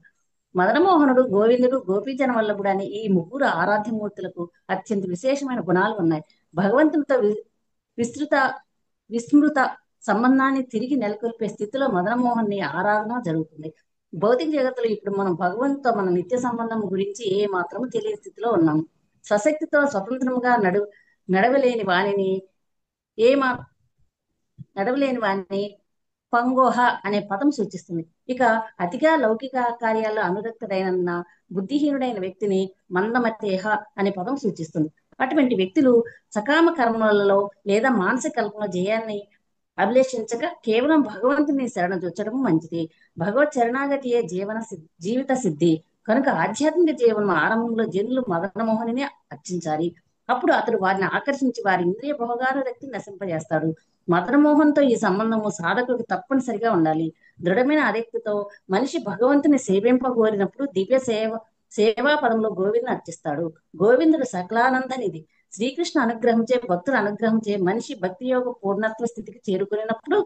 మదనమోహనుడు, గోవిందుడు, గోపీజన వల్లభుడు అని ఈ ముగ్గురు ఆరాధ్యమూర్తులకు అత్యంత విశేషమైన గుణాలు ఉన్నాయి. భగవంతునితో విస్మృత సంబంధాన్ని తిరిగి నెలకొల్పే స్థితిలో మదనమోహన్ని ఆరాధన జరుగుతుంది. భౌతిక జగత్తులో ఇప్పుడు మనం భగవంతుతో మన నిత్య సంబంధం గురించి ఏ మాత్రము తెలియని స్థితిలో ఉన్నాము. స్వశక్తితో స్వతంత్రముగా నడవలేని వాణిని పంగోహ అనే పదం సూచిస్తుంది. ఇక అతిగా లౌకిక కార్యాల్లో అనురక్తుడైన బుద్ధిహీనుడైన వ్యక్తిని మందమతేహ అనే పదం సూచిస్తుంది. అటువంటి వ్యక్తులు సకామ కర్మలలో లేదా మానసిక కల్పన జయాన్ని అభిలేషించక కేవలం భగవంతుని శరణజొచ్చడం మంచిది. భగవత్ శరణాగతియే జీవిత సిద్ధి కనుక ఆధ్యాత్మిక జీవనం ఆరంభంలో జనులు మదనమోహనిని అర్చించాలి. అప్పుడు అతడు వారిని ఆకర్షించి వారి ఇంద్రియ భోగానురక్తిని నశింపజేస్తాడు. మదనమోహన్తో ఈ సంబంధము సాధకులకు తప్పనిసరిగా ఉండాలి. దృఢమైన ఆసక్తితో మనిషి భగవంతుని సేవింపగోరినప్పుడు దివ్య సేవా పదంలో గోవిందుని అర్చిస్తాడు. గోవిందుడు సకలానందనిది. శ్రీకృష్ణ అనుగ్రహించే, భక్తుల అనుగ్రహించే మనిషి భక్తి యోగ పూర్ణత్వ స్థితికి చేరుకున్నప్పుడు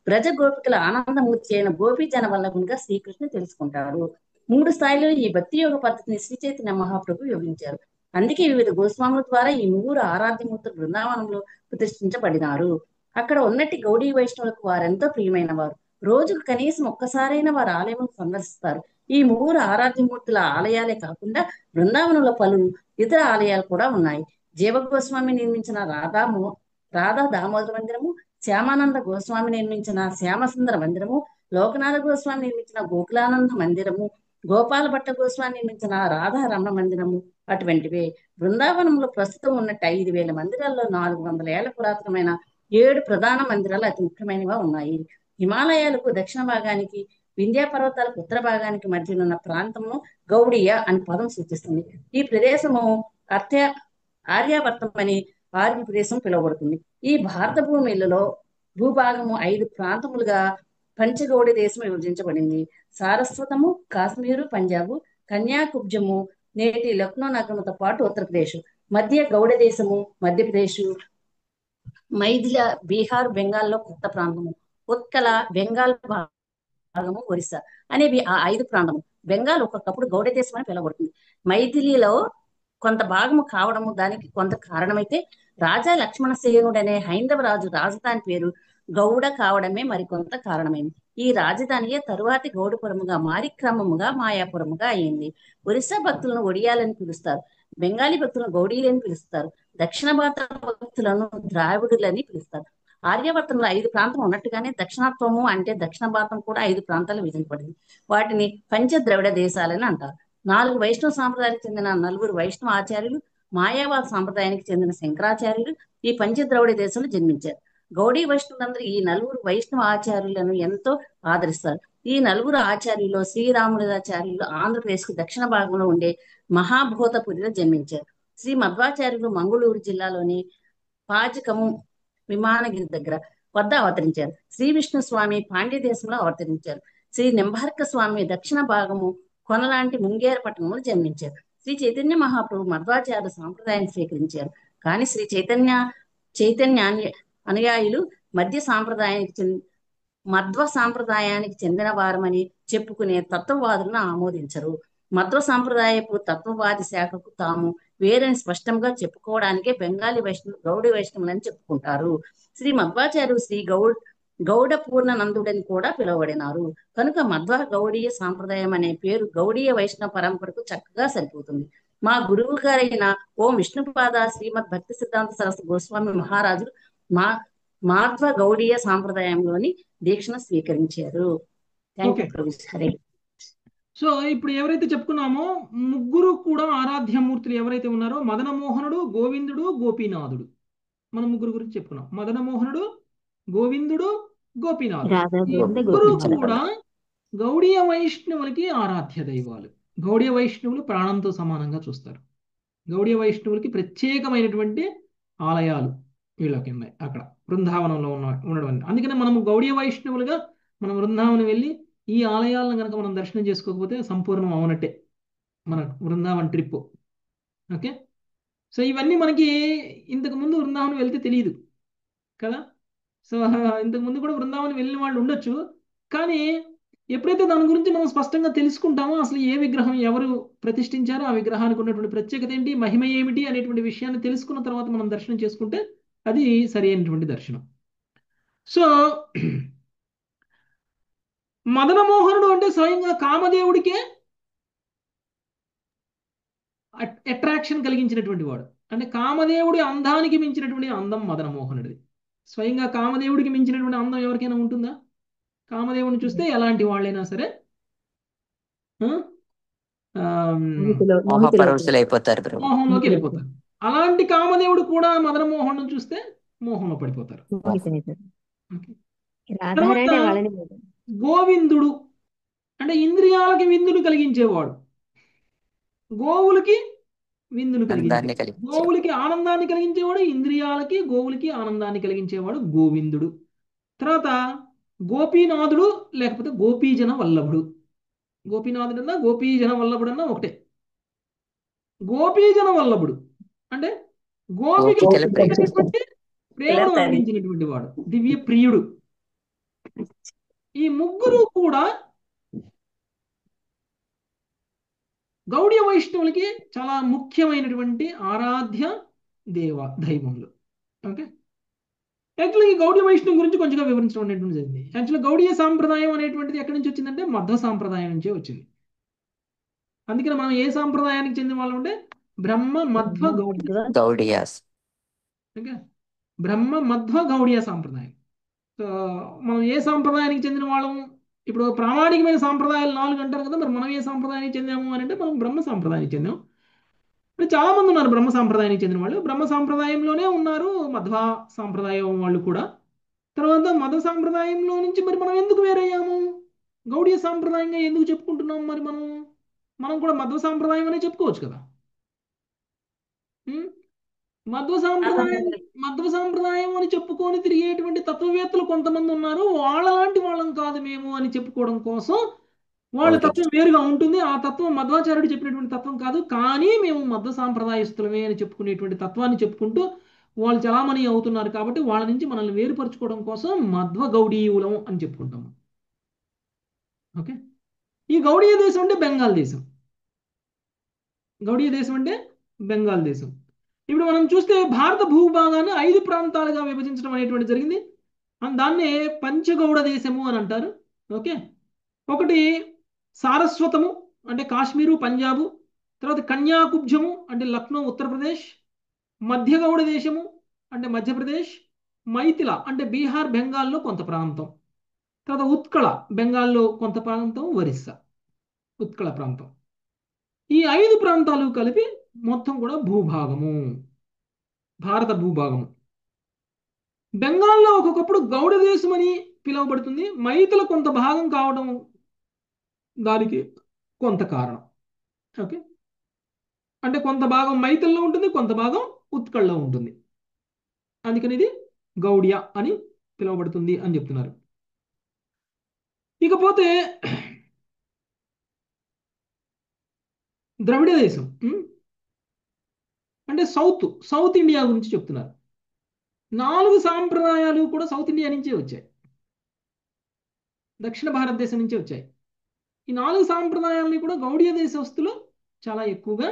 బ్రజ గోపికల ఆనందమూర్తి అయిన గోపీజన వల్లభునిగా శ్రీకృష్ణుని తెలుసుకుంటాడు. 3 స్థాయిలో ఈ భక్తి యోగ పద్ధతిని శ్రీ చైతన్య మహాప్రభు వివరించారు. అందుకే వివిధ గోస్వాముల ద్వారా ఈ ముగ్గురు ఆరాధ్యమూర్తులు బృందావనంలో ప్రతిష్ఠించబడినారు. అక్కడ ఉన్నట్టి గౌడీ వైష్ణవులకు వారెంతో ప్రియమైన వారు. రోజుకు కనీసం ఒక్కసారైనా వారి ఆలయం సందర్శిస్తారు. ఈ ముగ్గురు ఆరాధ్యమూర్తుల ఆలయాలే కాకుండా బృందావనంలో పలు ఇతర ఆలయాలు కూడా ఉన్నాయి. జీవ గోస్వామి నిర్మించిన రాధా దామోదర మందిరము, శ్యామానంద గోస్వామి నిర్మించిన శ్యామసుందర మందిరము, లోకనాథ గోస్వామి నిర్మించిన గోకులానంద మందిరము, గోపాల భట్ట గోస్వామి నిర్మించిన రాధా రమణ మందిరము అటువంటివే. బృందావనంలో ప్రస్తుతం ఉన్నట్టు 5,000 మందిరాల్లో 400 ఏళ్ల పురాతనమైన 7 ప్రధాన మందిరాలు అతి ముఖ్యమైనవిగా ఉన్నాయి. హిమాలయాలకు దక్షిణ భాగానికి, వింధ్యా పర్వతాలకు ఉత్తర భాగానికి మధ్య ఉన్న ప్రాంతము గౌడీయ అని పదం సూచిస్తుంది. ఈ ప్రదేశము ఆర్యావర్తం అని ఆర్య ప్రదేశం పిలువబడుతుంది. ఈ భారత భూభాగము 5 ప్రాంతములుగా పంచగౌడి దేశం విభజించబడింది. సారస్వతము, కాశ్మీరు, పంజాబు, కన్యాకుబ్జము, నేటి లక్నో నగరంతో పాటు ఉత్తరప్రదేశ్, మధ్య గౌడ దేశము, మధ్యప్రదేశ్, మైథిల, బీహార్, బెంగాల్లో కొత్త ప్రాంతము, ఉత్కల, బెంగాల్ భాగము, ఒరిస్సా అనేవి ఆ 5 ప్రాంతము. బెంగాల్ ఒక్కొక్కప్పుడు గౌడ దేశం అని పిలువబడుతుంది. మైథిలిలో కొంత భాగము కావడము దానికి కొంత కారణమైతే, రాజా లక్ష్మణసేనుడు అనే హైందవ రాజు రాజధాని పేరు గౌడ కావడమే మరికొంత కారణమైంది. ఈ రాజధానియే తరువాతి గౌడపురముగా మారి క్రమముగా మాయాపురముగా అయింది. ఒరిస్సా భక్తులను ఒడియాలని పిలుస్తారు. బెంగాలీ భక్తులను గౌడీలని పిలుస్తారు. దక్షిణ భారత భక్తులను ద్రావిడులని పిలుస్తారు. ఆర్యవర్తంలో 5 ప్రాంతం ఉన్నట్టుగానే దక్షిణత్వము అంటే దక్షిణ భారతం కూడా 5 ప్రాంతాలు విభజించబడింది. వాటిని పంచద్రవిడ దేశాలని అంటారు. 4 వైష్ణవ సాంప్రదాయానికి చెందిన 4 వైష్ణవ ఆచార్యులు, మాయావాద సాంప్రదాయానికి చెందిన శంకరాచార్యులు ఈ పంచద్రవిడ దేశంలో జన్మించారు. గౌడీ వైష్ణవులందరూ ఈ 4 వైష్ణవ ఆచార్యులను ఎంతో ఆదరిస్తారు. ఈ 4 ఆచార్యులు శ్రీరాముదాచార్యులు ఆంధ్రప్రదేశ్ కు దక్షిణ భాగంలో ఉండే మహాభూతపురిలో జన్మించారు. శ్రీ మధ్వాచార్యులు మంగళూరు జిల్లాలోని పాజకము విమానగిరి వద్ద అవతరించారు. శ్రీ విష్ణు స్వామి పాండ్య దేశంలో అవతరించారు. శ్రీ నింబార్క స్వామి దక్షిణ భాగము కొనలాంటి ముంగేర పట్టణంలో జన్మించారు. శ్రీ చైతన్య మహాప్రభు మధ్వాచార్య సాంప్రదాయాన్ని స్వీకరించారు. కానీ శ్రీ చైతన్యాన్ని అనుయాయులు మధ్వ సాంప్రదాయానికి చెందిన వారమని చెప్పుకునే తత్వవాదులను ఆమోదించరు. మధ్వ సాంప్రదాయపు తత్వవాది శాఖకు తాము వేరని స్పష్టంగా చెప్పుకోవడానికే బెంగాలీ వైష్ణవులు గౌడీ వైష్ణవులని చెప్పుకుంటారు. శ్రీ మధ్వాచార్యులు శ్రీ గౌడ పూర్ణనందుడని కూడా పిలువబడినారు. కనుక మధ్వ గౌడీయ సాంప్రదాయం అనే పేరు గౌడీయ వైష్ణవ పరంపరకు చక్కగా సరిపోతుంది. మా గురువు గారైన ఓం విష్ణుపాద శ్రీమద్ భక్తి సిద్ధాంత సరస్వతి గోస్వామి మహారాజులు మాధ్వ గౌడీయ సాంప్రదాయంలోని దీక్షను స్వీకరించారు. Thank you Prabhu. Hare. So ఇప్పుడు ఎవరైతే చెప్పుకున్నామో ముగ్గురు కూడా ఆరాధ్యమూర్తులు ఎవరైతే ఉన్నారో మదనమోహనుడు, గోవిందుడు, గోపీనాథుడు. మనం ముగ్గురు గురించి చెప్పుకున్నాం. మదనమోహనుడు, గోవిందుడు, గోపీనాథుడు. ఈ ముగ్గురు కూడా గౌడీయ వైష్ణవులకి ఆరాధ్య దైవాలు. గౌడీయ వైష్ణవులు ప్రాణంతో సమానంగా చూస్తారు. గౌడీయ వైష్ణవులకి ప్రత్యేకమైనటువంటి ఆలయాలు వీళ్ళకి ఉన్నాయి అక్కడ బృందావనంలో ఉండడం. అందుకనే మనము గౌడీయ వైష్ణవులుగా మనం బృందావనం వెళ్ళి ఈ ఆలయాలను కనుక మనం దర్శనం చేసుకోకపోతే సంపూర్ణం అవనట్టే మన బృందావన్ ట్రిప్. ఓకే, సో ఇవన్నీ మనకి ఇంతకు ముందు బృందావనం వెళ్తే తెలియదు కదా. సో ఇంతకు ముందు కూడా బృందావనం వెళ్ళిన వాళ్ళు ఉండొచ్చు. కానీ ఎప్పుడైతే దాని గురించి మనం స్పష్టంగా తెలుసుకుంటామో అసలు ఏ విగ్రహం ఎవరు ప్రతిష్ఠించారో ఆ విగ్రహానికి ఉన్నటువంటి ప్రత్యేకత ఏంటి, మహిమ ఏమిటి అనేటువంటి విషయాన్ని తెలుసుకున్న తర్వాత మనం దర్శనం చేసుకుంటే అది సరి అయినటువంటి దర్శనం. సో మదనమోహనుడు అంటే స్వయంగా కామదేవుడికే అట్రాక్షన్ కలిగించినటువంటి వాడు. అంటే కామదేవుడి అందానికి మించినటువంటి అందం మదనమోహనుడిది. స్వయంగా కామదేవుడికి మించినటువంటి అందం ఎవరికైనా ఉంటుందా? కామదేవుడిని చూస్తే ఎలాంటి వాళ్ళైనా సరే మోహంలోకి వెళ్ళిపోతారు. అలాంటి కామదేవుడు కూడా మదనమోహన్ చూస్తే మోహంలో పడిపోతారు. గోవిందుడు అంటే ఇంద్రియాలకి విందును కలిగించేవాడు, గోవులకి విందును కలిగించేవాడు, గోవులకి ఆనందాన్ని కలిగించేవాడు, ఇంద్రియాలకి గోవులకి ఆనందాన్ని కలిగించేవాడు గోవిందుడు. తర్వాత గోపీనాథుడు లేకపోతే గోపీజన వల్లభుడు. గోపీనాథుడు అన్నా గోపీజన వల్లభుడు అన్నా ఒకటే. గోపీజన వల్లభుడు అంటే గోపికటువంటి ప్రేమను అందించినటువంటి వాడు, దివ్య ప్రియుడు. ఈ ముగ్గురు కూడా గౌడీయ వైష్ణవులకి చాలా ముఖ్యమైనటువంటి ఆరాధ్య దైవములు. ఓకే, యాక్చువల్గా ఈ గౌడీయ వైష్ణవం గురించి కొంచెంగా వివరించడం అనేటువంటి జరిగింది. యాక్చువల్గా గౌడీయ సాంప్రదాయం అనేటువంటిది ఎక్కడి నుంచి వచ్చిందంటే మధ్వ సాంప్రదాయం నుంచే వచ్చింది. అందుకని మనం ఏ సాంప్రదాయానికి చెందిన వాళ్ళం అంటే బ్రహ్మ మధ్వ గౌడియాస్. ఓకే, బ్రహ్మ మధ్వ గౌడీయ సాంప్రదాయం. సో మనం ఏ సాంప్రదాయానికి చెందిన వాళ్ళం? ఇప్పుడు ప్రామాణికమైన సాంప్రదాయాలు 4 అంటారు కదా, మరి మనం ఏ సాంప్రదాయానికి చెందాము అని అంటే మనం బ్రహ్మ సాంప్రదాయానికి చెందాం. ఇప్పుడు చాలా మంది ఉన్నారు బ్రహ్మ సాంప్రదాయానికి చెందిన వాళ్ళు. బ్రహ్మ సాంప్రదాయంలోనే ఉన్నారు మధ్వ సాంప్రదాయం వాళ్ళు కూడా. తర్వాత మధ్వ సాంప్రదాయంలో నుంచి మరి మనం ఎందుకు వేరయ్యాము? గౌడీయ సాంప్రదాయంగా ఎందుకు చెప్పుకుంటున్నాం? మరి మనం కూడా మధ్వ సాంప్రదాయం అనే చెప్పుకోవచ్చు కదా. మధ్వ సాంప్రదాయం అని చెప్పుకొని తిరిగేటువంటి తత్వవేత్తలు కొంతమంది ఉన్నారు. వాళ్ళలాంటి వాళ్ళం కాదు మేము అని చెప్పుకోవడం కోసం వాళ్ళ తత్వం వేరుగా ఉంటుంది. ఆ తత్వం మధ్వాచార్యుడు చెప్పినటువంటి తత్వం కాదు, కానీ మేము మధ్వ సాంప్రదాయస్తులమే అని చెప్పుకునేటువంటి తత్వాన్ని చెప్పుకుంటూ వాళ్ళు చలామణి అవుతున్నారు. కాబట్టి వాళ్ళ నుంచి మనల్ని వేరుపరచుకోవడం కోసం మధ్వ గౌడీయులం అని చెప్పుకుంటాము. ఓకే, ఈ గౌడీయ దేశం అంటే బెంగాల్ దేశం. గౌడీయ దేశం అంటే బెంగాల్ దేశం. ఇప్పుడు మనం చూస్తే భారత భూభాగాన్ని 5 ప్రాంతాలుగా విభజించడం అనేటువంటి జరిగింది. దాన్నే పంచగౌడ దేశము అని అంటారు. ఓకే, ఒకటి సారస్వతము అంటే కాశ్మీరు పంజాబు, తర్వాత కన్యాకుబ్జము అంటే లక్నో ఉత్తరప్రదేశ్, మధ్యగౌడ దేశము అంటే మధ్యప్రదేశ్, మైథిల అంటే బీహార్ బెంగాల్లో కొంత ప్రాంతం, తర్వాత ఉత్కళ బెంగాల్లో కొంత ప్రాంతం, ఒరిస్సా ఉత్కళ ప్రాంతం. ఈ 5 ప్రాంతాలు కలిపి మొత్తం కూడా భూభాగము, భారత భూభాగము. బెంగాల్లో ఒక్కొక్కప్పుడు గౌడ దేశం అని పిలువబడుతుంది. మైథిల కొంత భాగం కావడం దానికి కొంత కారణం. ఓకే, అంటే కొంత భాగం మైథిల్లో ఉంటుంది, కొంత భాగం ఉత్కళలో ఉంటుంది, అందుకని ఇది గౌడియ అని పిలువబడుతుంది అని చెప్తున్నారు. ఇకపోతే ద్రవిడ దేశం అంటే సౌత్ ఇండియా గురించి చెప్తున్నారు. 4 సాంప్రదాయాలు కూడా సౌత్ ఇండియా నుంచే వచ్చాయి, దక్షిణ భారతదేశం నుంచే వచ్చాయి. ఈ 4 సాంప్రదాయాలని కూడా గౌడియ దేశస్తులు చాలా ఎక్కువగా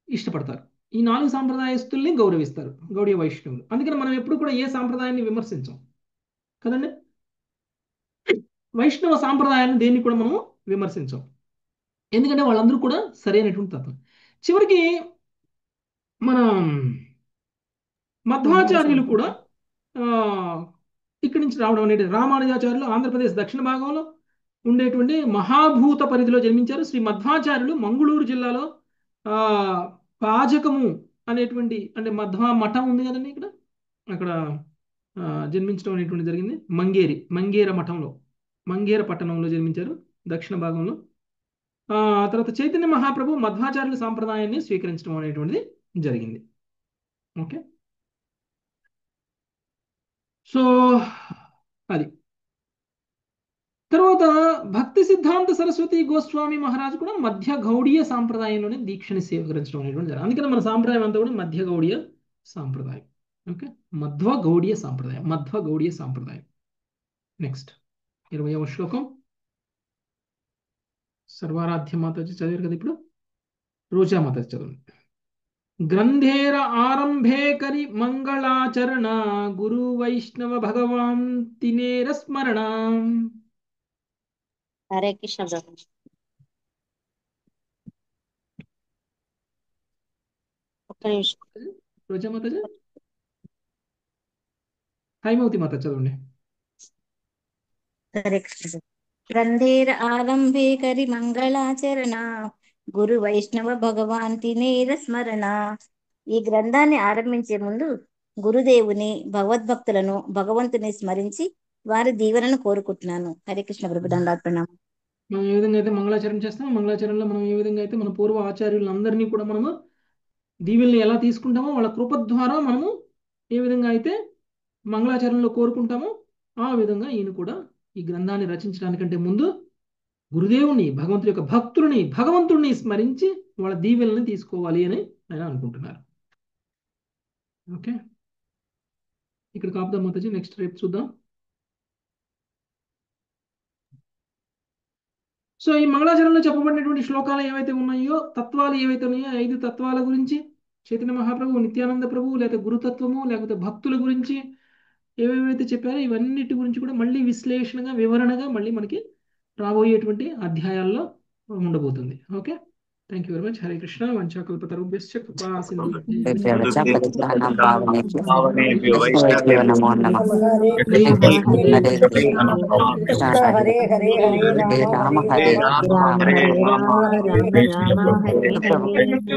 ఇష్టపడతారు. ఈ 4 సాంప్రదాయస్తుల్ని గౌరవిస్తారు గౌడియ వైష్ణవులు. అందుకని మనం ఎప్పుడు కూడా ఏ సాంప్రదాయాన్ని విమర్శించాం కదండి. వైష్ణవ సాంప్రదాయాన్ని దేన్ని కూడా మనం విమర్శించాం, ఎందుకంటే వాళ్ళందరూ కూడా సరైనటువంటి తత్వం. చివరికి మన మధ్వాచార్యులు కూడా ఇక్కడి నుంచి రావడం అనేది, రామానుజాచార్యులు ఆంధ్రప్రదేశ్ దక్షిణ భాగంలో ఉండేటువంటి మహాభూత పరిధిలో జన్మించారు. శ్రీ మధ్వాచార్యులు మంగళూరు జిల్లాలో పాజకము అనేటువంటి అంటే మధ్వా మఠం ఉంది కదండి ఇక్కడ, అక్కడ జన్మించడం అనేటువంటి జరిగింది. మంగేర మఠంలో, మంగేర పట్టణంలో జన్మించారు దక్షిణ భాగంలో. తర్వాత చైతన్య మహాప్రభు మధ్వాచార్యుల సాంప్రదాయాన్ని స్వీకరించడం అనేటువంటిది జరిగింది. ఓకే, సో అది. తర్వాత భక్తి సిద్ధాంత సరస్వతి గోస్వామి మహారాజు కూడా మధ్య గౌడీయ సాంప్రదాయంలోనే దీక్షని స్వీకరించడం అనేటువంటి జరిగింది. అందుకని మన సాంప్రదాయం అంతా కూడా మధ్య గౌడీయ సాంప్రదాయం. ఓకే, మధ్వ గౌడీయ సాంప్రదాయం. నెక్స్ట్ 20వ శ్లోకం. సర్వారాధ్య మాతాజీ చదివారు కదా, ఇప్పుడు రోజా మాతాజీ చదవండి. గ్రంథేర ఆరంభే కరి మంగళాచరణ గురు వైష్ణవ భగవాన్ తినేర స్మరణ. హరే కృష్ణ ప్రభు. ఒక్క నిమిషం. రోజా మాతాజీ, హైమవతి మాత చదవండి. హరే కృష్ణ. గ్రంథేర ఆరంభే కరి మంగళాచరణ గురు వైష్ణవ భగవాన్ తినేర స్మరణ. ఈ గ్రంథాన్ని ఆరంభించే ముందు గురుదేవుని, భగవద్భక్తులను, భగవంతుని స్మరించి వారి దీవెనను కోరుకుంటున్నాను. హరే కృష్ణ ప్రభు. దండాత్ప్రణామం. మనం ఏ విధంగా అయితే మంగళాచరణ చేస్తామో, మంగళాచరణలో మనం ఏ విధంగా అయితే మన పూర్వ ఆచార్యులందరినీ కూడా మనము దీవెల్ని ఎలా తీసుకుంటామో, వాళ్ళ కృప ద్వారా మనము ఏ విధంగా అయితే మంగళాచరణలో కోరుకుంటామో ఆ విధంగా ఈయన కూడా ఈ గ్రంథాన్ని రచించడానికంటే ముందు గురుదేవుని, భగవంతుడి యొక్క భక్తులని, భగవంతుడిని స్మరించి వాళ్ళ దీవెల్ని తీసుకోవాలి అని ఆయన అనుకుంటున్నారు. ఓకే, ఇక్కడ కాపుదాం మాతాజీ, నెక్స్ట్ రేపు చూద్దాం. సో ఈ మంగళాచరణలో చెప్పబడినటువంటి శ్లోకాలు ఏవైతే ఉన్నాయో, తత్వాలు ఏవైతే ఉన్నాయో, 5 తత్వాల గురించి చైతన్య మహాప్రభు, నిత్యానంద ప్రభు, లేకపోతే గురుతత్వము, లేకపోతే భక్తుల గురించి ఏవేవైతే చెప్పారో ఇవన్నిటి గురించి కూడా మళ్ళీ విశ్లేషణగా, వివరణగా మళ్ళీ మనకి రాబోయేటువంటి అధ్యాయాల్లో ఉండబోతుంది. Okay, thank you very much. Hare Krishna. వంచాకల్పతరుభ్యశ్చ కృపా సింధుభ్యశ్చ నమో నమః. హరే హరే హరే రామ హరే రామ రామ రామ హరే హరే.